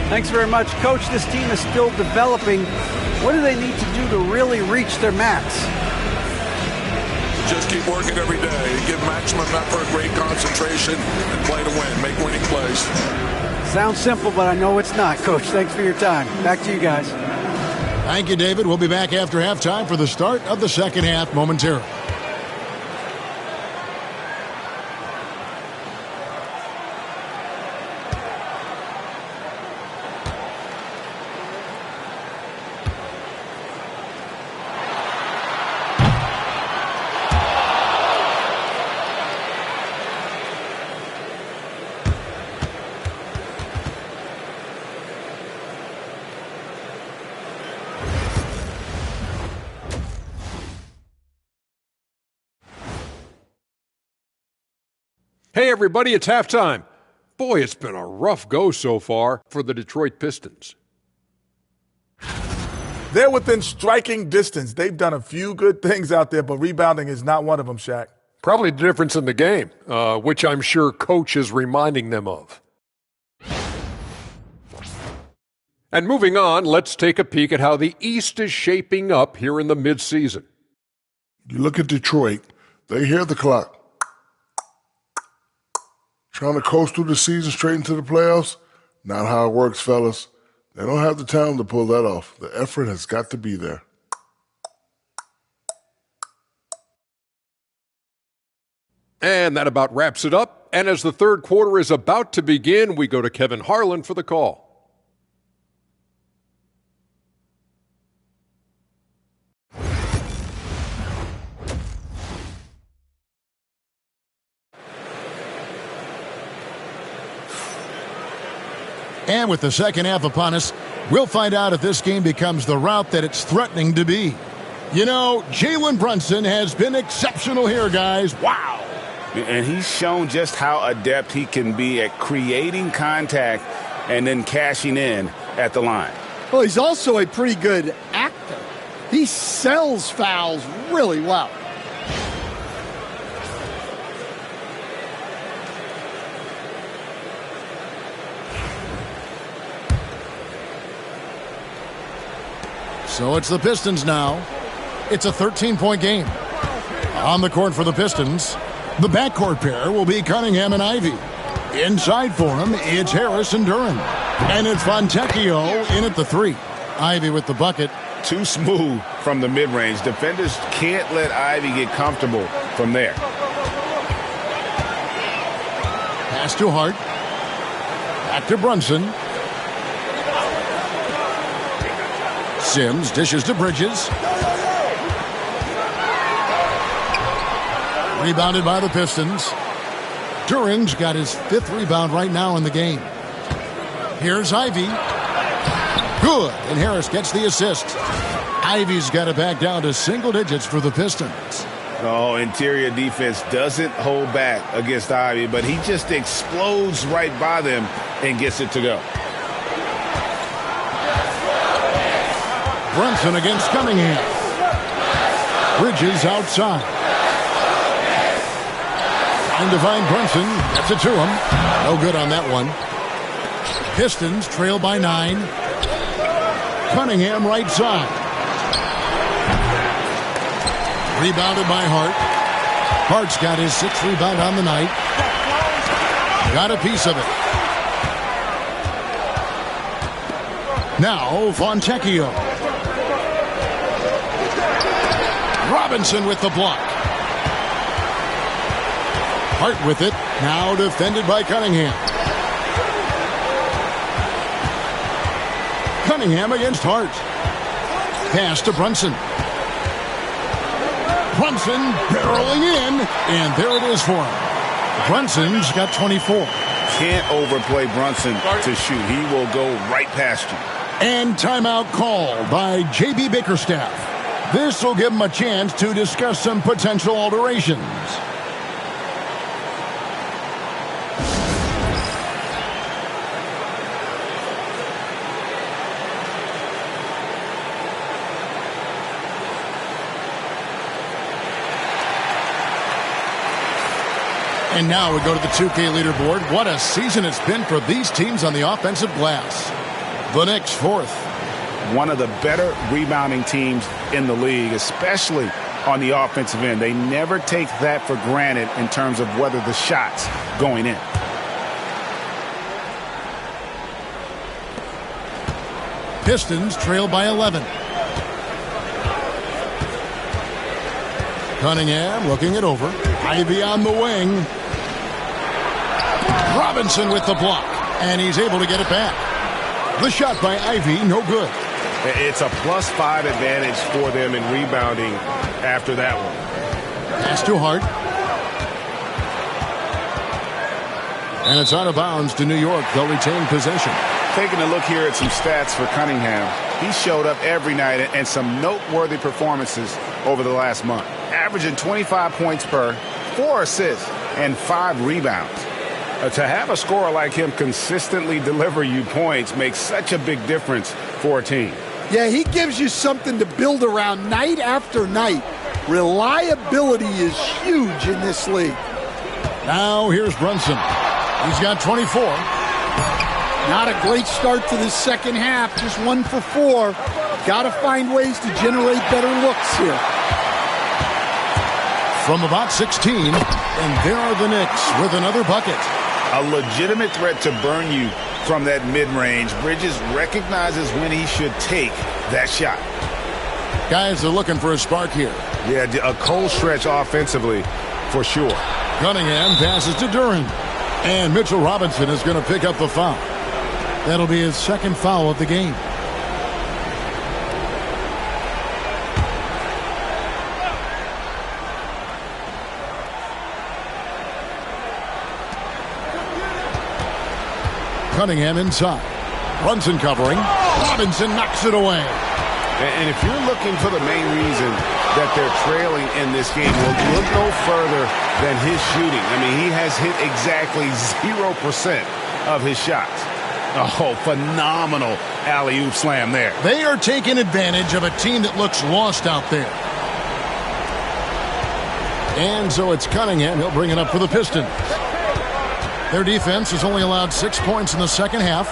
Thanks very much. Coach, this team is still developing. What do they need to do to really reach their max? Just keep working every day. Give maximum effort, great concentration, and play to win. Make winning plays. Sounds simple, but I know it's not, Coach. Thanks for your time. Back to you guys. Thank you, David. We'll be back after halftime for the start of the second half momentarily. Hey everybody, it's halftime. Boy, it's been a rough go so far for the Detroit Pistons. They're within striking distance. They've done a few good things out there, but rebounding is not one of them, Shaq. Probably the difference in the game, which I'm sure Coach is reminding them of. And moving on, let's take a peek at how the East is shaping up here in the midseason. You look at Detroit, they hear the clock. Trying to coast through the season straight into the playoffs? Not how it works, fellas. They don't have the talent to pull that off. The effort has got to be there. And that about wraps it up. And as the third quarter is about to begin, we go to Kevin Harlan for the call. And with the second half upon us, we'll find out if this game becomes the route that it's threatening to be. You know, Jalen Brunson has been exceptional here, guys. Wow. And he's shown just how adept he can be at creating contact and then cashing in at the line. Well, he's also a pretty good actor. He sells fouls really well. So it's the Pistons now. It's a 13-point game. On the court for the Pistons, the backcourt pair will be Cunningham and Ivy. Inside for him, it's Harris and Duran. And it's Fontecchio in at the 3. Ivy with the bucket. Too smooth from the mid-range. Defenders can't let Ivy get comfortable from there. Pass to Hart. Back to Brunson. Sims dishes to Bridges. Rebounded by the Pistons. Duran's got his 5th rebound right now in the game. Here's Ivy. Good. And Harris gets the assist. Ivy's got it back down to single digits for the Pistons. Oh, interior defense doesn't hold back against Ivy, but he just explodes right by them and gets it to go. Brunson against Cunningham. Bridges outside. Trying to find Brunson. Gets it to him. No good on that one. Pistons trail by 9. Cunningham right side. Rebounded by Hart. Hart's got his 6th rebound on the night. Got a piece of it. Now Fontecchio. Robinson with the block. Hart with it. Now defended by Cunningham. Cunningham against Hart. Pass to Brunson. Brunson barreling in. And there it is for him. Brunson's got 24. Can't overplay Brunson to shoot. He will go right past you. And timeout called by J.B. Bickerstaff. This will give him a chance to discuss some potential alterations. And now we go to the 2K leaderboard. What a season it's been for these teams on the offensive glass. The Knicks fourth. One of the better rebounding teams in the league, especially on the offensive end. They never take that for granted in terms of whether the shot's going in. Pistons trail by 11. Cunningham looking it over. Ivy on the wing. Robinson with the block, and he's able to get it back. The shot by Ivy, no good. It's a +5 advantage for them in rebounding after that one. Pass to Hart. And it's out of bounds to New York. They'll retain possession. Taking a look here at some stats for Cunningham. He showed up every night and some noteworthy performances over the last month. Averaging 25 points per, 4 assists, and 5 rebounds. To have a scorer like him consistently deliver you points makes such a big difference for a team. Yeah, he gives you something to build around night after night. Reliability is huge in this league. Now here's Brunson. He's got 24. Not a great start to the second half. Just 1 for 4. Got to find ways to generate better looks here. From about 16, and there are the Knicks with another bucket. A legitimate threat to burn you from that mid-range. Bridges recognizes when he should take that shot. Guys are looking for a spark here. Yeah, a cold stretch offensively for sure. Cunningham passes to Duren. And Mitchell Robinson is going to pick up the foul. That'll be his second foul of the game. Cunningham inside. Brunson covering. Robinson knocks it away. And if you're looking for the main reason that they're trailing in this game, well, look no further than his shooting. I mean, he has hit exactly 0% of his shots. Oh, phenomenal alley-oop slam there. They are taking advantage of a team that looks lost out there. And so it's Cunningham. He'll bring it up for the Pistons. Their defense has only allowed 6 points in the second half.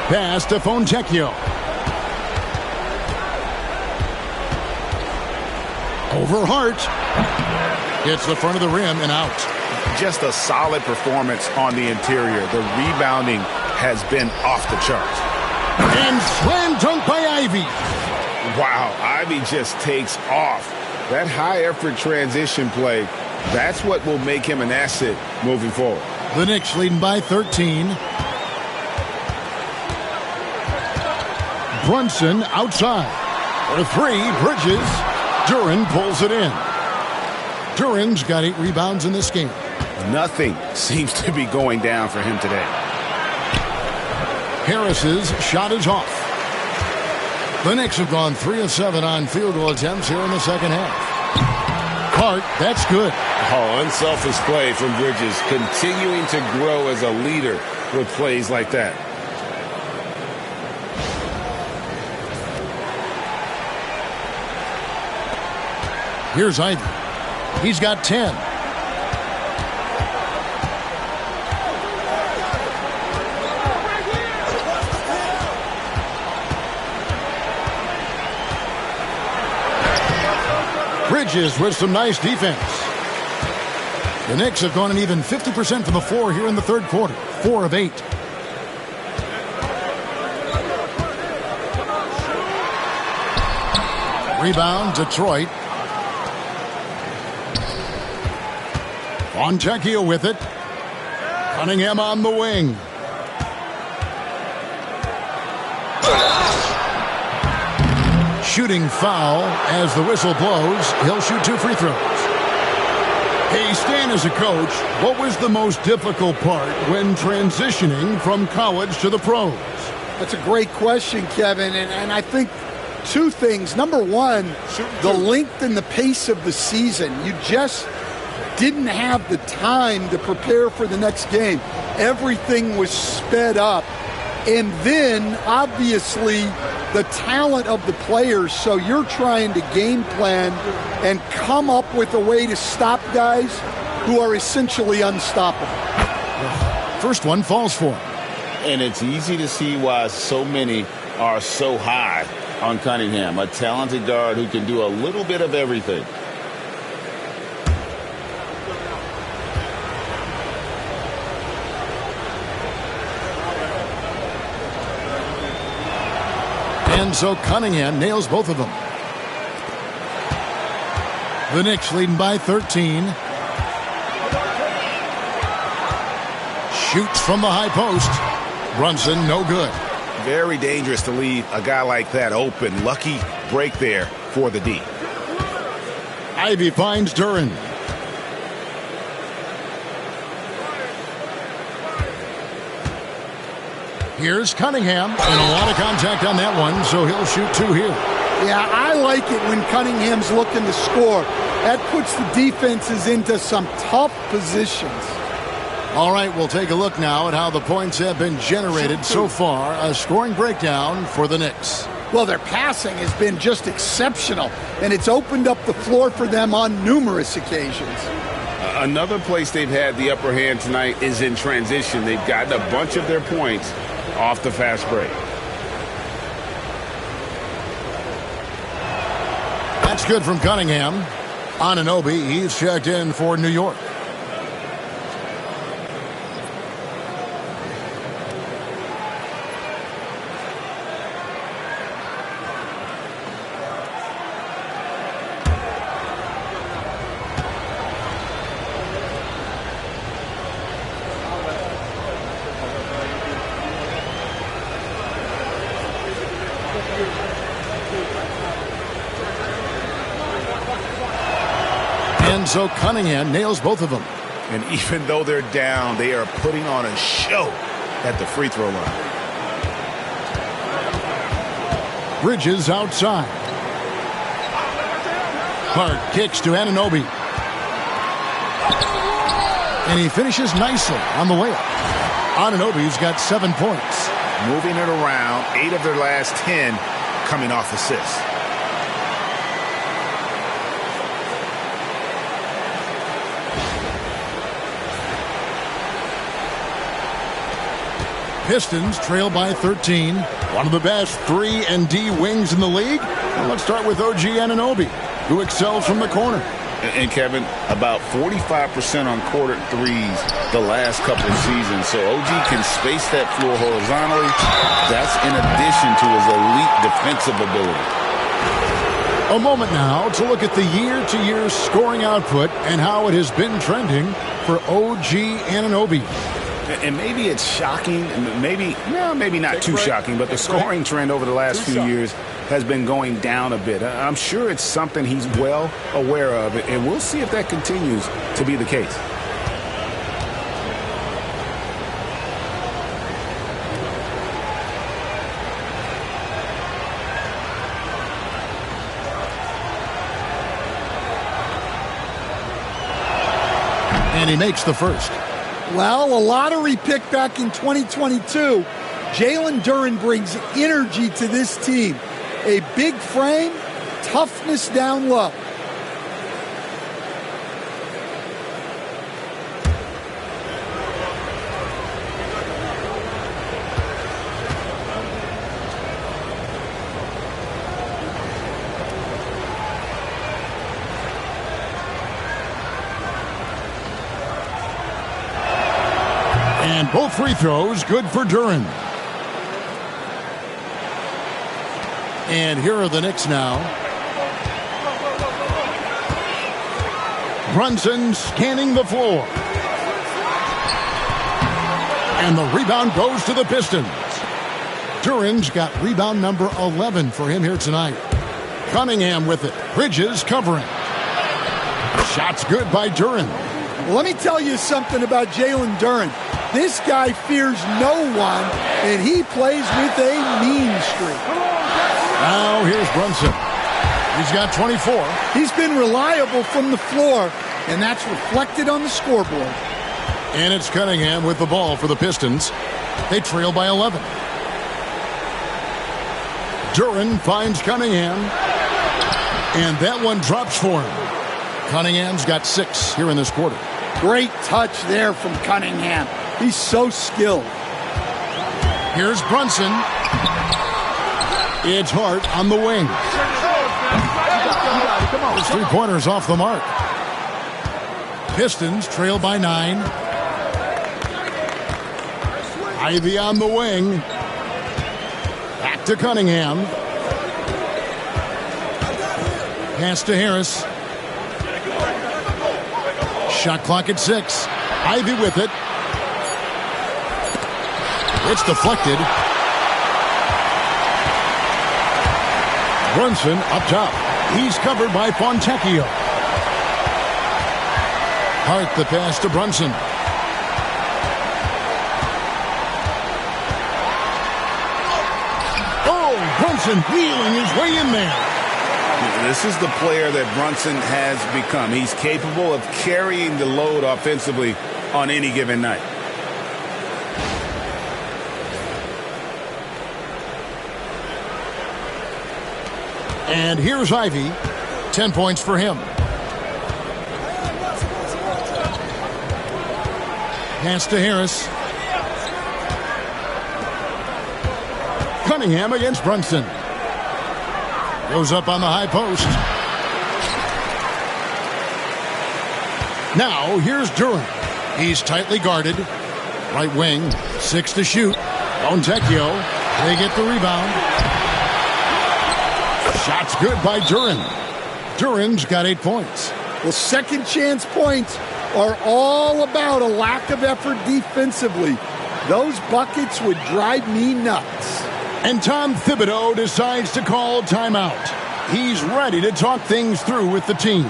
Pass to Fontecchio. Over Hart. Hits the front of the rim and out. Just a solid performance on the interior. The rebounding has been off the charts. And slam dunk by Ivy. Wow, Ivy just takes off. That high-effort transition play, that's what will make him an asset moving forward. The Knicks leading by 13. Brunson outside. For 3, Bridges. Duren pulls it in. Duren's got 8 rebounds in this game. Nothing seems to be going down for him today. Harris's shot is off. The Knicks have gone 3 of 7 on field goal attempts here in the second half. Hart, that's good. Oh, unselfish play from Bridges, continuing to grow as a leader with plays like that. Here's Ivy. He's got 10. Bridges with some nice defense. The Knicks have gone an even 50% from the floor here in the third quarter. 4 of 8. Rebound, Detroit. Fontecchio with it. Cunningham on the wing. Shooting foul as the whistle blows. He'll shoot 2 free throws. Hey, Stan, as a coach, what was the most difficult part when transitioning from college to the pros? That's a great question, Kevin, and I think two things. Number one, the length and the pace of the season. You just didn't have the time to prepare for the next game. Everything was sped up. And then, obviously, the talent of the players. So you're trying to game plan and come up with a way to stop guys who are essentially unstoppable. First one falls for him. And it's easy to see why so many are so high on Cunningham, a talented guard who can do a little bit of everything. And so Cunningham nails both of them. The Knicks leading by 13. Shoots from the high post. Brunson, no good. Very dangerous to leave a guy like that open. Lucky break there for the D. Ivy finds Duren. Here's Cunningham, and a lot of contact on that one, so he'll shoot two here. Yeah, I like it when Cunningham's looking to score. That puts the defenses into some tough positions. All right, we'll take a look now at how the points have been generated so far. A scoring breakdown for the Knicks. Well, their passing has been just exceptional, and it's opened up the floor for them on numerous occasions. Another place they've had the upper hand tonight is in transition. They've gotten a bunch of their points off the fast break. That's good from Cunningham. Anunoby, he's checked in for New York. And so Cunningham nails both of them. And even though they're down, they are putting on a show at the free throw line. Bridges outside. Clark kicks to Anunoby. And he finishes nicely on the layup. Anunoby's got 7 points. Moving it around, 8 of their last 10 coming off assists. Pistons trail by 13. One of the best 3 and D wings in the league. Well, let's start with OG Anunoby, who excels from the corner. And Kevin, about 45% on quarter threes the last couple of seasons. So OG can space that floor horizontally. That's in addition to his elite defensive ability. A moment now to look at the year-to-year scoring output and how it has been trending for OG Anunoby. And maybe it's shocking, maybe not too shocking, but the scoring trend over the last few years has been going down a bit. I'm sure it's something he's well aware of, and we'll see if that continues to be the case. And he makes the first. Well, a lottery pick back in 2022. Jalen Duren brings energy to this team. A big frame, toughness down low. And both free throws good for Duren. And here are the Knicks now. Brunson scanning the floor. And the rebound goes to the Pistons. Duren's got rebound number 11 for him here tonight. Cunningham with it. Bridges covering. Shot's good by Duren. Let me tell you something about Jalen Duren. This guy fears no one, and he plays with a mean streak. Now here's Brunson. He's got 24. He's been reliable from the floor, and that's reflected on the scoreboard. And it's Cunningham with the ball for the Pistons. They trail by 11. Duren finds Cunningham, and that one drops for him. Cunningham's got 6 here in this quarter. Great touch there from Cunningham. He's so skilled. Here's Brunson. It's Hart on the wing. His three-pointers off the mark. Pistons trail by 9. Ivy on the wing. Back to Cunningham. Pass to Harris. Shot clock at 6. Ivy with it. It's deflected. Brunson up top. He's covered by Fontecchio. Hart the pass to Brunson. Oh, Brunson wheeling his way in there. This is the player that Brunson has become. He's capable of carrying the load offensively on any given night. And here's Ivy. 10 points for him. Pass to Harris. Cunningham against Brunson. Goes up on the high post. Now here's Duren. He's tightly guarded. Right wing. 6 to shoot. Fontecchio. They get the rebound. Shot's good by Duren. Duren's got 8 points. Well, second chance points are all about a lack of effort defensively. Those buckets would drive me nuts. And Tom Thibodeau decides to call timeout. He's ready to talk things through with the team.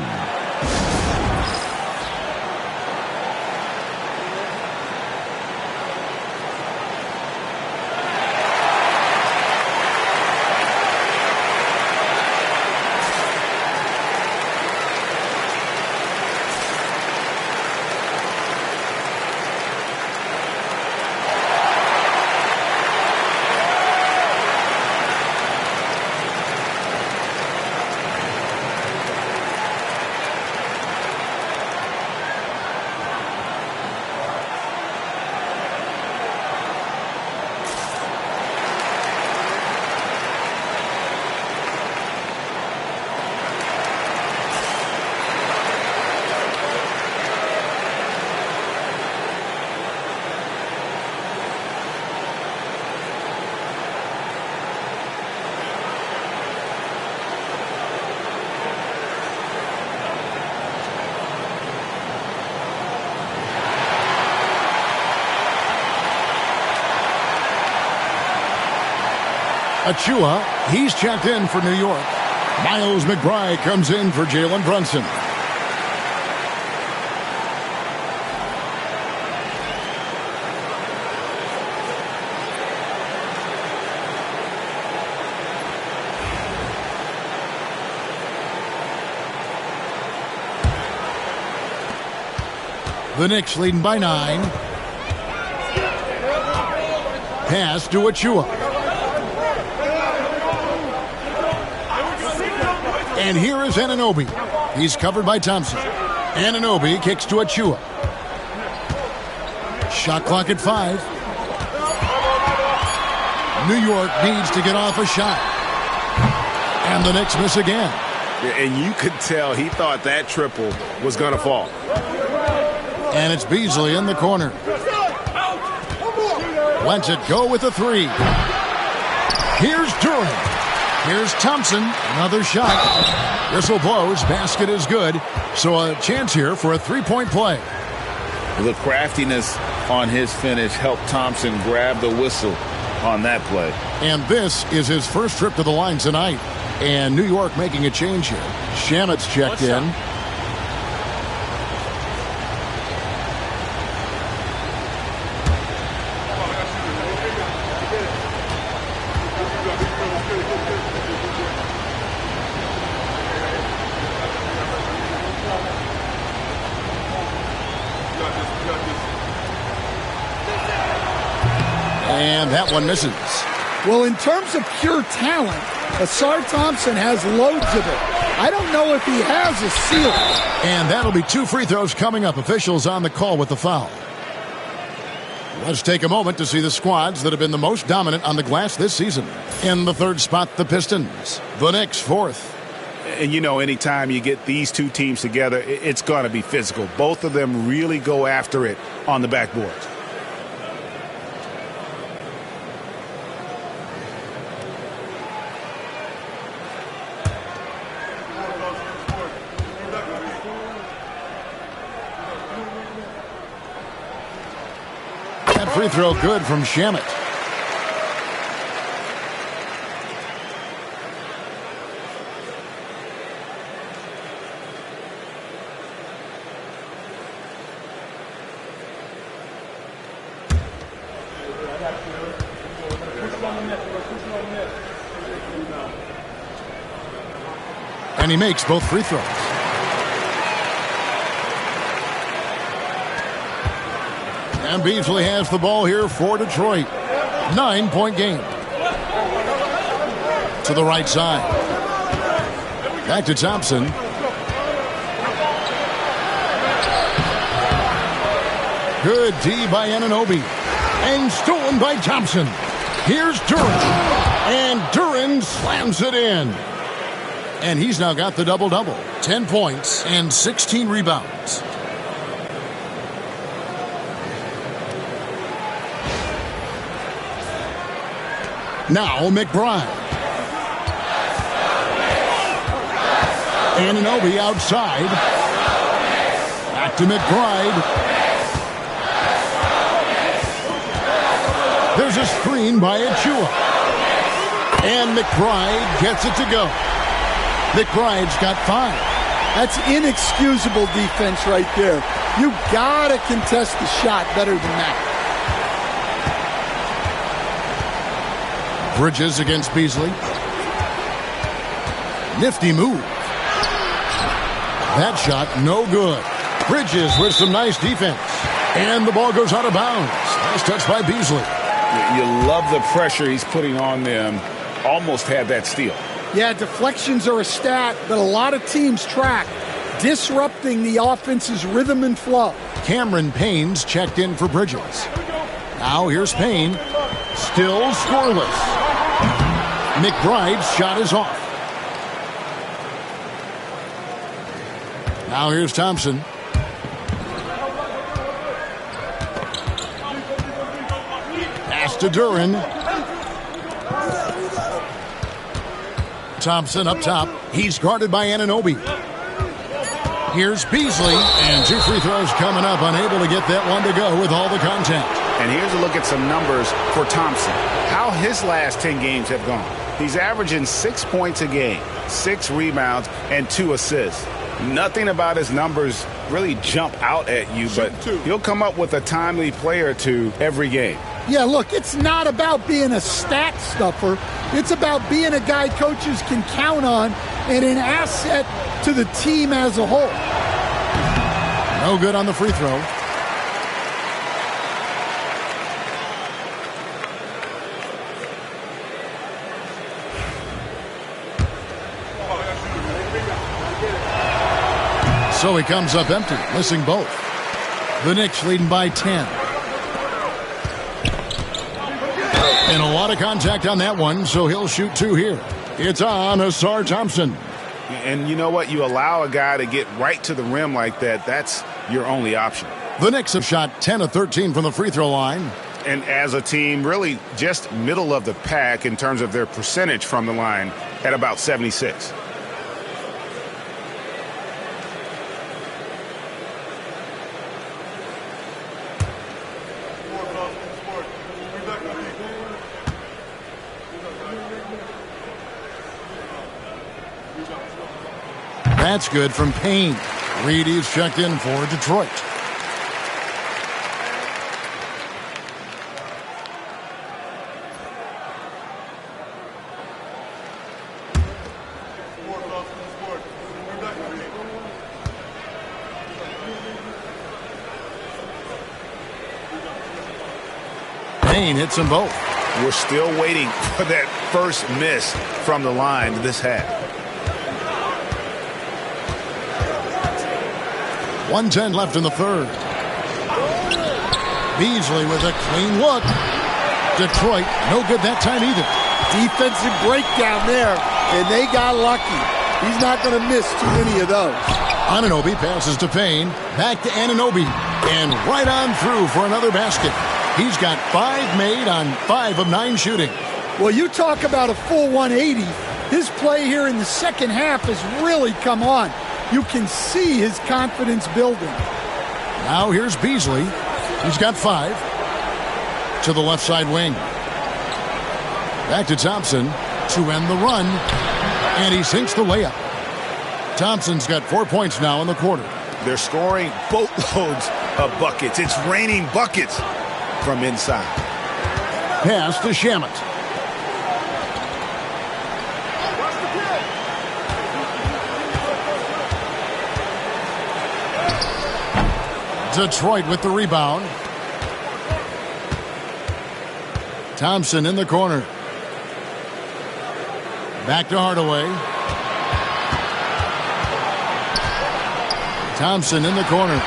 Achua, he's checked in for New York. Miles McBride comes in for Jalen Brunson. The Knicks leading by 9. Pass to Achua. And here is Anunoby. He's covered by Thompson. Anunoby kicks to Achua. Shot clock at 5. New York needs to get off a shot. And the Knicks miss again. And you could tell he thought that triple was going to fall. And it's Beasley in the corner. Lets it go with a 3. Here's Duren. Here's Thompson, another shot. Whistle blows, basket is good. So a chance here for a 3-point play. The craftiness on his finish helped Thompson grab the whistle on that play. And this is his first trip to the line tonight. And New York making a change here. Shamit's checked in. And that one misses. Well, in terms of pure talent, Asar Thompson has loads of it. I don't know if he has a ceiling. And that'll be 2 free throws coming up. Officials on the call with the foul. Let's take a moment to see the squads that have been the most dominant on the glass this season. In the third spot, the Pistons. The Knicks, fourth. And you know, anytime you get these two teams together, it's going to be physical. Both of them really go after it on the backboard. That free throw good from Shamet. And he makes both free throws. And Beasley has the ball here for Detroit. 9-point game. To the right side. Back to Thompson. Good D by Anunoby. And stolen by Thompson. Here's Duren. And Duren slams it in. And he's now got the double-double. 10 points and 16 rebounds. Now McBride. Anunoby outside. Back to McBride. There's a screen by Achua. And McBride gets it to go. McBride's got 5. That's inexcusable defense right there. You gotta contest the shot better than that. Bridges against Beasley. Nifty move. That shot no good. Bridges with some nice defense. And the ball goes out of bounds. Nice touch by Beasley. You love the pressure he's putting on them. Almost had that steal. Yeah, deflections are a stat that a lot of teams track, disrupting the offense's rhythm and flow. Cameron Payne's checked in for Bridges. Now here's Payne. Still scoreless. McBride's shot is off. Now here's Thompson. Pass to Duren. Thompson up top. He's guarded by Anunoby. Here's Beasley, and 2 free throws coming up. Unable to get that one to go with all the contact. And here's a look at some numbers for Thompson. How his last 10 games have gone. He's averaging 6 points a game, 6 rebounds, and 2 assists. Nothing about his numbers really jump out at you, but he'll come up with a timely play or two every game. Yeah, look, it's not about being a stat stuffer. It's about being a guy coaches can count on and an asset to the team as a whole. No good on the free throw. So he comes up empty, missing both. The Knicks leading by 10. And a lot of contact on that one, so he'll shoot 2 here. It's on Asar Thompson. And you know what? You allow a guy to get right to the rim like that, that's your only option. The Knicks have shot 10 of 13 from the free throw line. And as a team, really just middle of the pack in terms of their percentage from the line at about 76. That's good from Payne. Reedy's checked in for Detroit. Payne hits them both. We're still waiting for that first miss from the line this half. 1:10 left in the third. Beasley with a clean look. Detroit, no good that time either. Defensive breakdown there, and they got lucky. He's not going to miss too many of those. Anunoby passes to Payne. Back to Anunoby. And right on through for another basket. He's got 5 made on 5 of 9 shooting. Well, you talk about a full 180. His play here in the second half has really come on. You can see his confidence building. Now here's Beasley. He's got 5. To the left side wing. Back to Thompson to end the run. And he sinks the layup. Thompson's got 4 points now in the quarter. They're scoring boatloads of buckets. It's raining buckets from inside. Pass to Shamet. Detroit with the rebound. Thompson in the corner. Back to Hardaway. Thompson in the corner.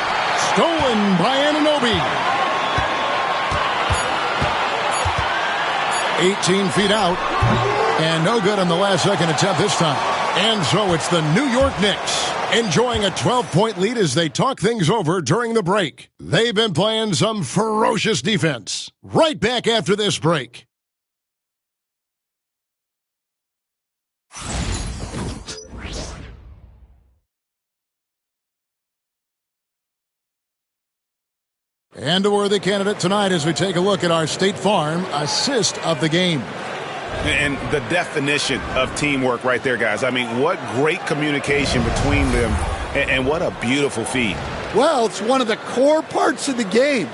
Stolen by Anunoby. 18 feet out. And no good on the last second attempt this time. And so it's the New York Knicks enjoying a 12-point lead as they talk things over during the break. They've been playing some ferocious defense. Right back after this break. And a worthy candidate tonight as we take a look at our State Farm assist of the game. And the definition of teamwork right there, guys. I mean, what great communication between them, and what a beautiful feed. Well, it's one of the core parts of the game.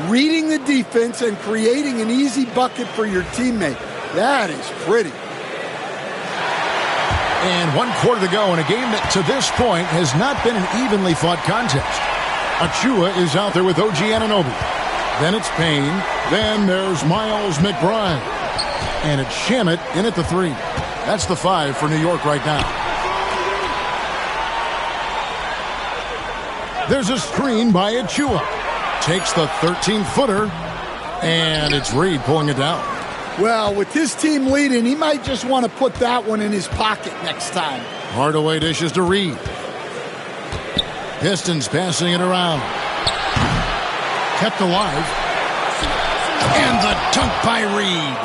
Reading the defense and creating an easy bucket for your teammate. That is pretty. And 1 quarter to go in a game that to this point has not been an evenly fought contest. Achua is out there with OG Anunoby. Then it's Payne. Then there's Miles McBride. And it's Shamet in at the 3. That's the 5 for New York right now. There's a screen by Achua. Takes the 13-footer. And it's Reed pulling it down. Well, with his team leading, he might just want to put that one in his pocket next time. Hardaway dishes to Reed. Pistons passing it around. Kept alive. And the dunk by Reed.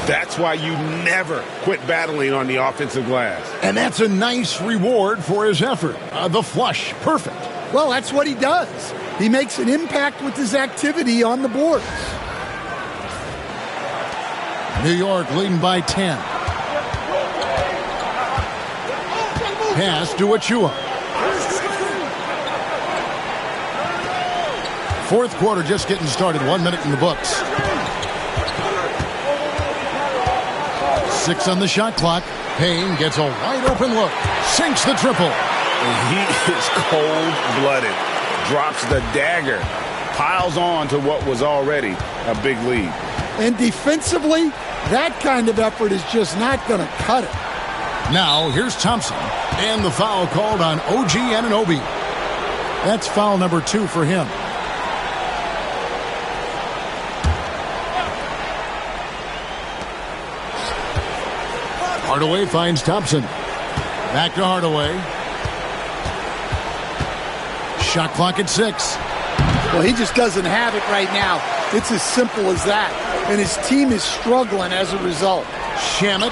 That's why you never quit battling on the offensive glass. And that's a nice reward for his effort. The flush. Perfect. Well, that's what he does. He makes an impact with his activity on the boards. New York leading by 10. Pass to Achua. Fourth quarter just getting started. 1 minute in the books. 6 on the shot clock. Payne gets a wide open look. Sinks the triple. He is cold-blooded. Drops the dagger. Piles on to what was already a big lead. And defensively, that kind of effort is just not going to cut it. Now, here's Thompson. And the foul called on OG Anunoby. That's foul number 2 for him. Hardaway finds Thompson. Back to Hardaway. Shot clock at 6. Well, he just doesn't have it right now. It's as simple as that. And his team is struggling as a result. Shamet.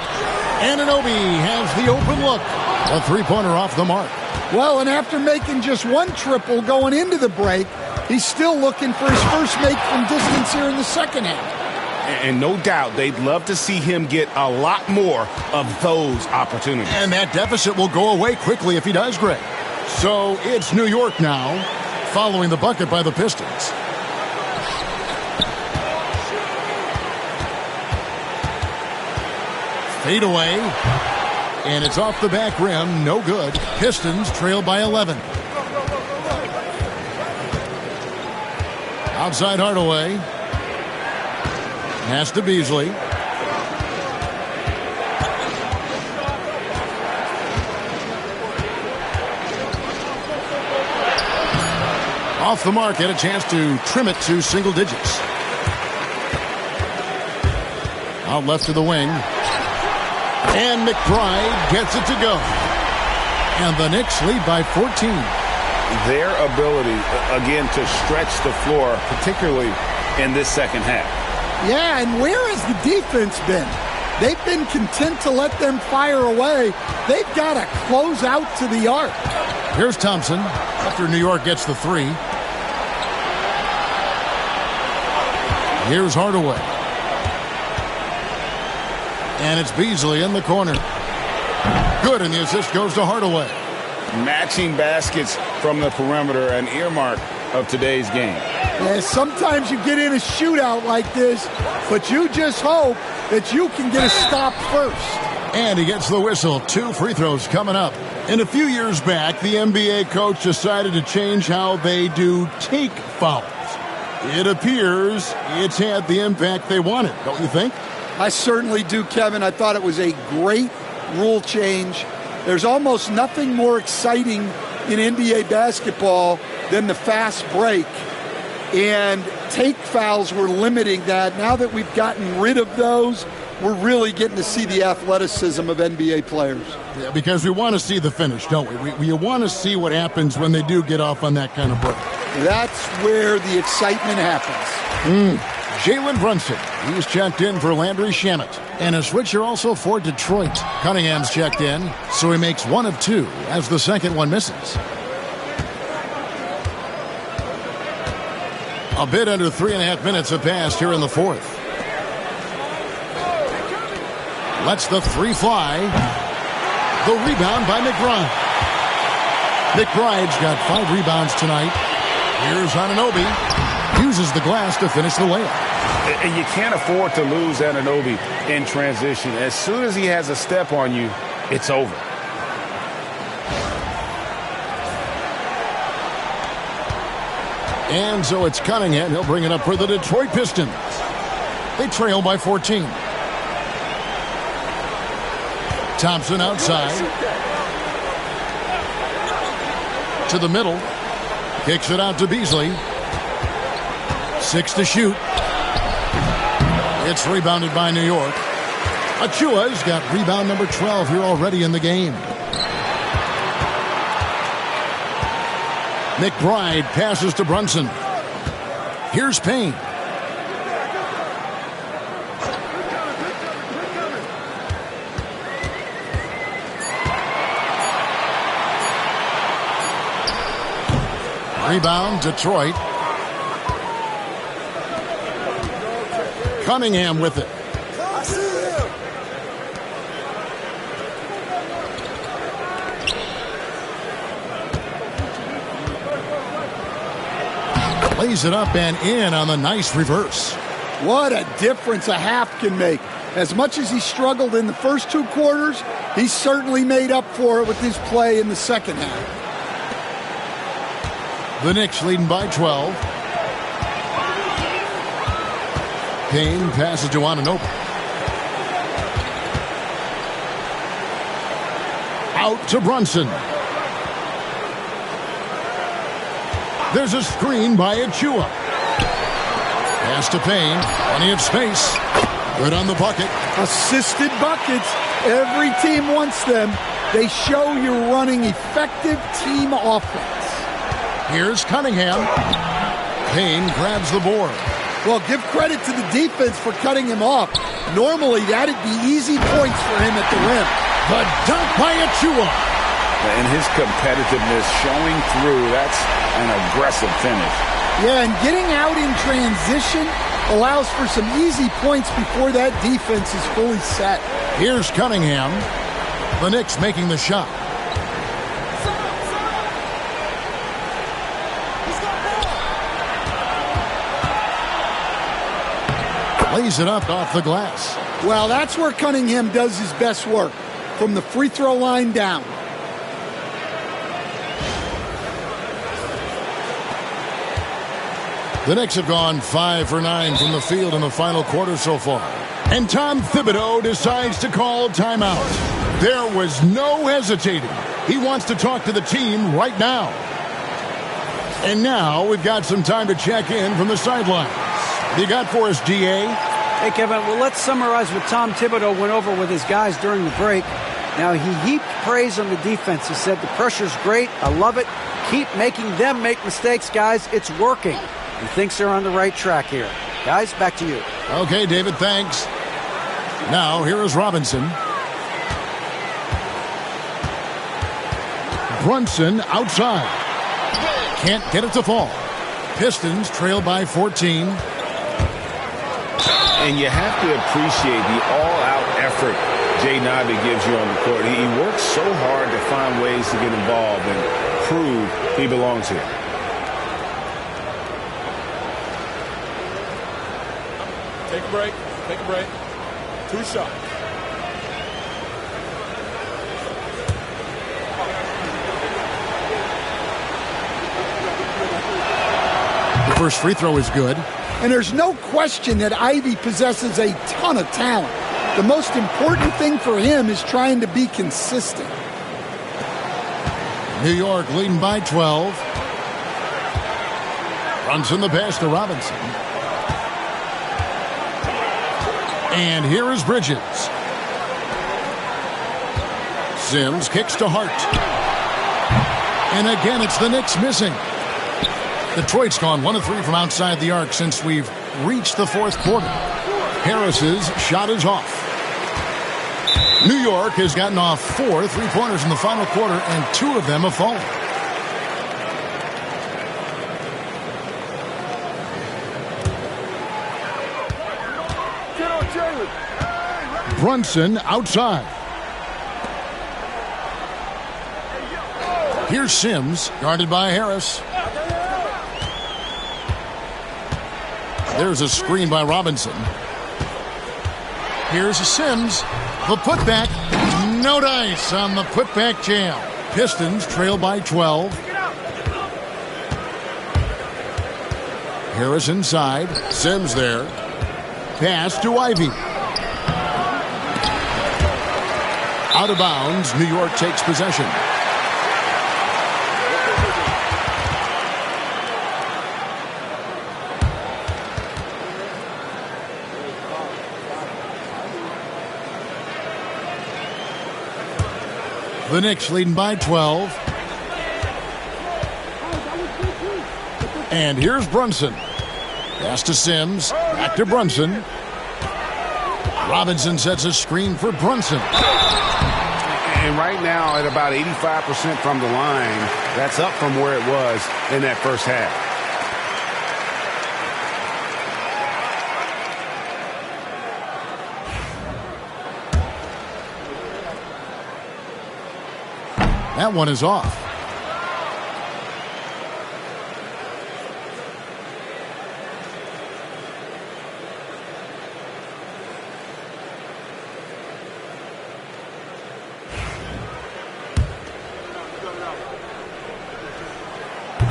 Anunoby has the open look. A three-pointer off the mark. Well, and after making just 1 triple going into the break, he's still looking for his first make from distance here in the second half. And no doubt they'd love to see him get a lot more of those opportunities. And that deficit will go away quickly if he does, Greg. So it's New York now, following the bucket by the Pistons. Fade away. And it's off the back rim. No good. Pistons trail by 11. Outside Hardaway. Pass to Beasley. Off the mark, had a chance to trim it to single digits. Out left to the wing. And McBride gets it to go. And the Knicks lead by 14. Their ability, again, to stretch the floor, particularly in this second half. Yeah, and where has the defense been? They've been content to let them fire away. They've got to close out to the arc. Here's Thompson after New York gets the three. Here's Hardaway. And it's Beasley in the corner. Good, and the assist goes to Hardaway. Matching baskets from the perimeter, an earmark of today's game. Yeah, sometimes you get in a shootout like this, but you just hope that you can get a stop first. And he gets the whistle. 2 free throws coming up. And a few years back, the NBA coach decided to change how they do take fouls. It appears it's had the impact they wanted, don't you think? I certainly do, Kevin. I thought it was a great rule change. There's almost nothing more exciting in NBA basketball than the fast break. And take fouls were limiting that. Now that we've gotten rid of those, we're really getting to see the athleticism of NBA players. Yeah, because we want to see the finish, don't we? We want to see what happens when they do get off on that kind of break. That's where the excitement happens. Jalen Brunson, he's checked in for Landry Shamet. And a switcher also for Detroit. Cunningham's checked in, so he makes 1 of 2 as the second one misses. A bit under 3.5 minutes have passed here in the fourth. Lets the three fly. The rebound by McBride. McBride's got 5 rebounds tonight. Here's Anunoby. Uses the glass to finish the layup. And you can't afford to lose Anunoby in transition. As soon as he has a step on you, it's over. And so it's Cunningham. He'll bring it up for the Detroit Pistons. They trail by 14. Thompson outside. To the middle. Kicks it out to Beasley. 6 to shoot. It's rebounded by New York. Achua's got rebound number 12 here already in the game. McBride passes to Brunson. Here's Payne. Rebound, Detroit. Cunningham with it. Lays it up and in on the nice reverse. What a difference a half can make. As much as he struggled in the first 2 quarters, he certainly made up for it with his play in the second half. The Knicks leading by 12. Payne passes to Anunoby. Out to Brunson. There's a screen by Achua. Pass to Payne. Plenty of space. Good on the bucket. Assisted buckets. Every team wants them. They show you're running effective team offense. Here's Cunningham. Payne grabs the board. Well, give credit to the defense for cutting him off. Normally, that'd be easy points for him at the rim. The dunk by Achua. And his competitiveness showing through. That's an aggressive finish. Yeah, and getting out in transition allows for some easy points before that defense is fully set. Here's Cunningham. The Knicks making the shot. Lays it up off the glass. Well, that's where Cunningham does his best work, from the free throw line down. The Knicks have gone 5 for 9 from the field in the final quarter so far. And Tom Thibodeau decides to call timeout. There was no hesitating. He wants to talk to the team right now. And now we've got some time to check in from the sidelines. What you got for us, DA? Hey, Kevin, well, let's summarize what Tom Thibodeau went over with his guys during the break. Now, he heaped praise on the defense. He said, the pressure's great. I love it. Keep making them make mistakes, guys. It's working. He thinks they're on the right track here. Guys, back to you. Okay, David, thanks. Now, here is Robinson. Brunson outside. Can't get it to fall. Pistons trail by 14. And you have to appreciate the all-out effort Jay Nabi gives you on the court. He works so hard to find ways to get involved and prove he belongs here. Take a break. Take a break. 2 shots. The first free throw is good. And there's no question that Ivy possesses a ton of talent. The most important thing for him is trying to be consistent. New York leading by 12. Brunson the pass to Robinson. And here is Bridges. Sims kicks to Hart. And again, it's the Knicks missing. Detroit's gone 1 of 3 from outside the arc since we've reached the fourth quarter. Harris's shot is off. New York has gotten off 4 3-pointers in the final quarter, and 2 of them have fallen. Brunson outside. Here's Sims, guarded by Harris. There's a screen by Robinson. Here's Sims. The putback. No dice on the putback jam. Pistons trail by 12. Harris inside. Sims there. Pass to Ivy. Out of bounds. New York takes possession. The Knicks leading by 12. And here's Brunson. Pass to Sims. Back to Brunson. Robinson sets a screen for Brunson. And right now at about 85% from the line, that's up from where it was in that first half. That one is off.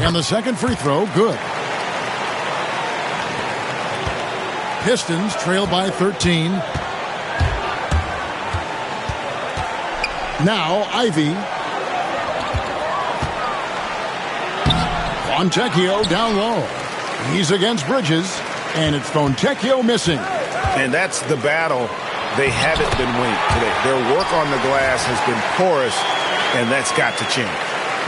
And the second free throw, good. Pistons trail by 13. Now Ivy. Fontecchio down low. He's against Bridges, and it's Fontecchio missing. And that's the battle they haven't been winning today. Their work on the glass has been porous, and that's got to change.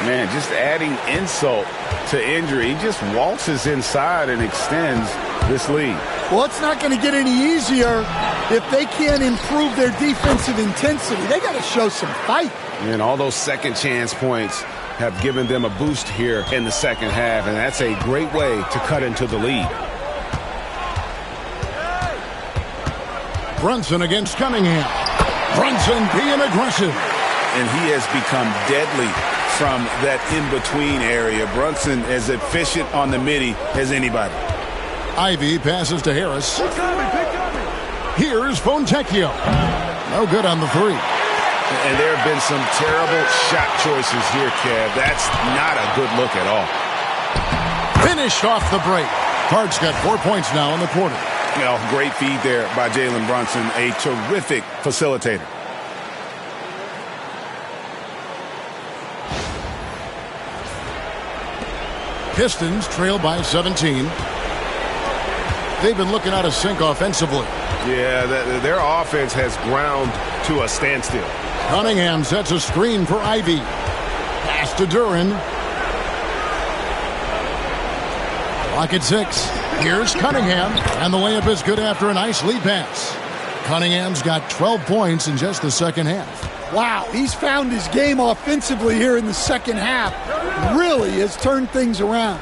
Man, just adding insult to injury. He just waltzes inside and extends this lead. Well, it's not going to get any easier if they can't improve their defensive intensity. They got to show some fight. And all those second chance points have given them a boost here in the second half, and that's a great way to cut into the lead. Brunson against Cunningham. Brunson being aggressive. And he has become deadly from that in-between area. Brunson as efficient on the midi as anybody. Ivy passes to Harris. Here's Fontecchio. No good on the three. And there have been some terrible shot choices here, Kev. That's not a good look at all. Finished off the break. Hart's got 4 points now in the quarter. You know, great feed there by Jalen Brunson, a terrific facilitator. Pistons trail by 17. They've been looking out of sync offensively. Yeah, their offense has ground to a standstill. Cunningham sets a screen for Ivy. Pass to Duren. Clock at 6. Here's Cunningham, and the layup is good after a nice lead pass. Cunningham's got 12 points in just the second half. Wow, he's found his game offensively here in the second half. Really has turned things around.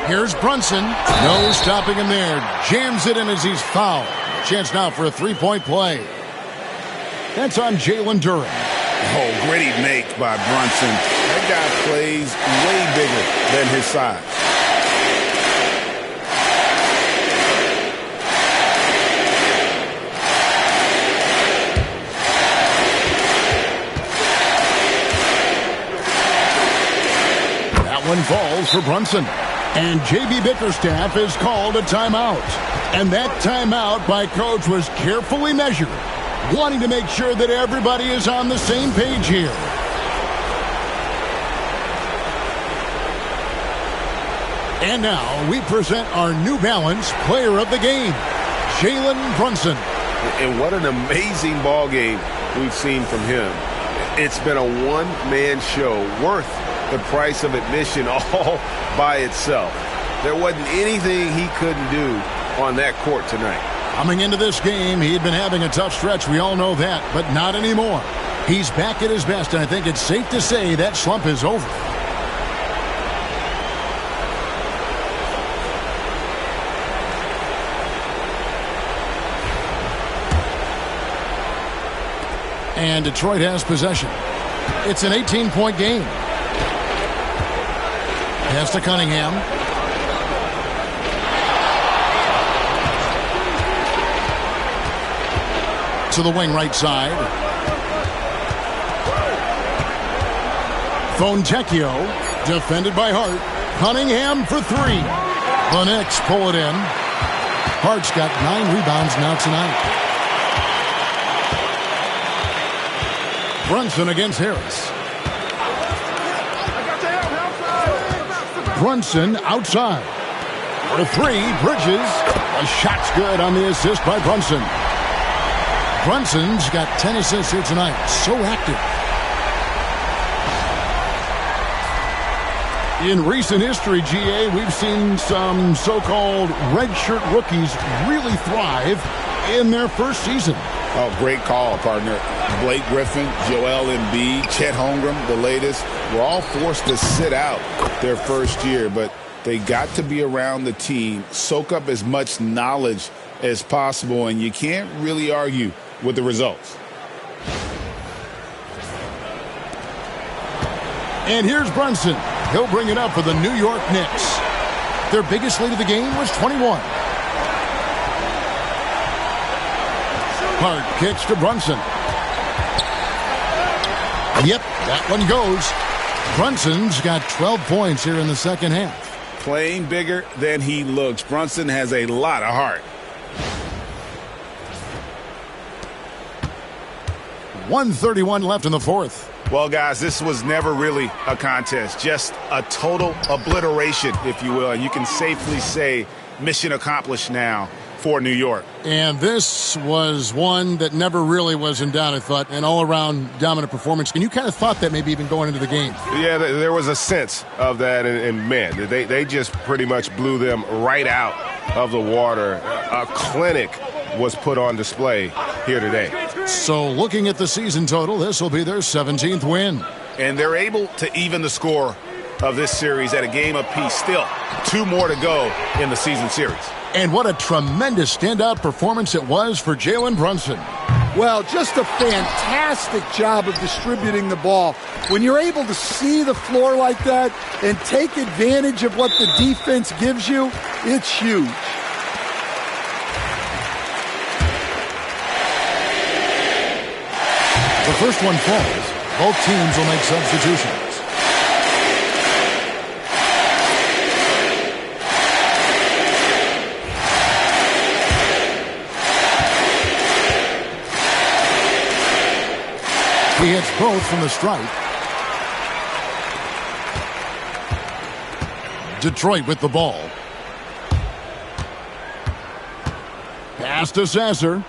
Here's Brunson. No stopping him there. Jams it in as he's fouled. Chance now for a three-point play. That's on Jalen Duren. Oh, gritty make by Brunson. That guy plays way bigger than his size. That one falls for Brunson. And J.B. Bickerstaff is called a timeout. And that timeout by Coach was carefully measured, wanting to make sure that everybody is on the same page here. And now we present our New Balance Player of the Game, Jalen Brunson. And what an amazing ball game we've seen from him. It's been a one-man show worth the price of admission all by itself. There wasn't anything he couldn't do on that court tonight. Coming into this game, he'd been having a tough stretch. We all know that, but not anymore. He's back at his best, and I think it's safe to say that slump is over. And Detroit has possession. It's an 18-point game. Pass to Cunningham. To the wing right side. Fontecchio, defended by Hart. Cunningham for three. The Knicks pull it in. Hart's got 9 rebounds now tonight. Brunson against Harris. Brunson outside. For three, Bridges. A shot's good on the assist by Brunson. Brunson's got 10 assists here tonight. So active. In recent history, GA, we've seen some so-called redshirt rookies really thrive in their first season. Oh, great call, partner. Blake Griffin, Joel Embiid, Chet Holmgren, the latest, were all forced to sit out their first year, but they got to be around the team, soak up as much knowledge as possible, and you can't really argue with the results. And here's Brunson. He'll bring it up for the New York Knicks. Their biggest lead of the game was 21. Hart kicks to Brunson. Yep, that one goes. Brunson's got 12 points here in the second half. Playing bigger than he looks. Brunson has a lot of heart. 1:31 left in the fourth. Well, guys, this was never really a contest. Just a total obliteration, if you will. And you can safely say mission accomplished now for New York. And this was one that never really was in doubt, I thought, an all-around dominant performance. And you kind of thought that maybe even going into the game. Yeah, there was a sense of that, and man, they just pretty much blew them right out of the water. A clinic was put on display here today. So looking at the season total, this will be their 17th win. And they're able to even the score of this series at a game apiece. Still, 2 more to go in the season series. And what a tremendous standout performance it was for Jalen Brunson. Well, just a fantastic job of distributing the ball. When you're able to see the floor like that and take advantage of what the defense gives you, it's huge. The first one falls. Both teams will make substitutions. He hits both from the stripe. Detroit with the ball. Pass to Sasser.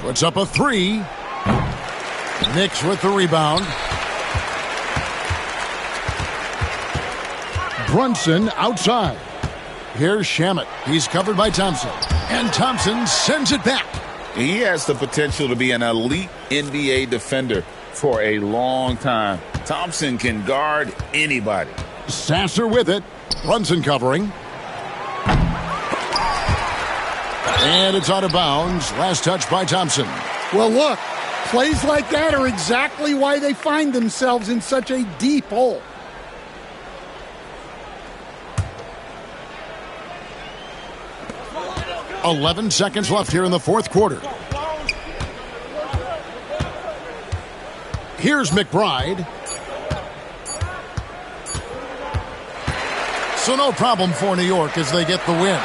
Puts up a three. Knicks with the rebound. Brunson outside. Here's Shamet. He's covered by Thompson. And Thompson sends it back. He has the potential to be an elite NBA defender for a long time. Thompson can guard anybody. Sasser with it. Brunson covering. And it's out of bounds. Last touch by Thompson. Well, look, plays like that are exactly why they find themselves in such a deep hole. "11 seconds left here in the fourth quarter. Here's McBride. So no problem for New York as they get the win.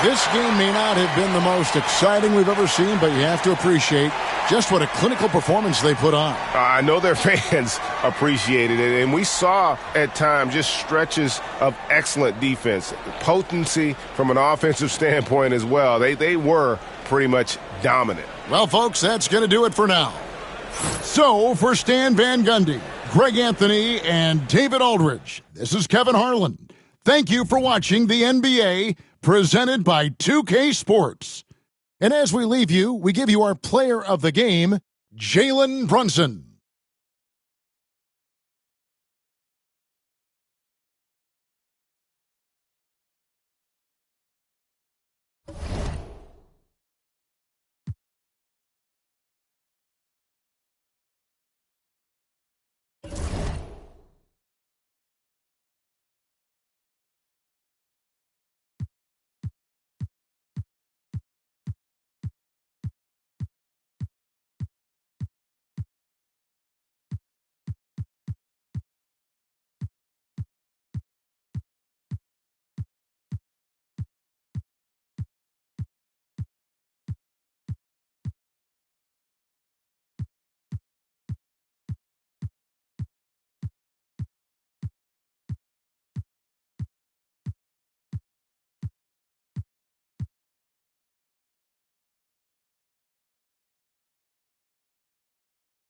This game may not have been the most exciting we've ever seen, but you have to appreciate just what a clinical performance they put on. I know their fans appreciated it, and we saw at times just stretches of excellent defense, potency from an offensive standpoint as well. They were pretty much dominant. Well, folks, that's going to do it for now. So, for Stan Van Gundy, Greg Anthony, and David Aldridge, this is Kevin Harlan. Thank you for watching the NBA presented by 2K Sports. And as we leave you, we give you our player of the game, Jalen Brunson.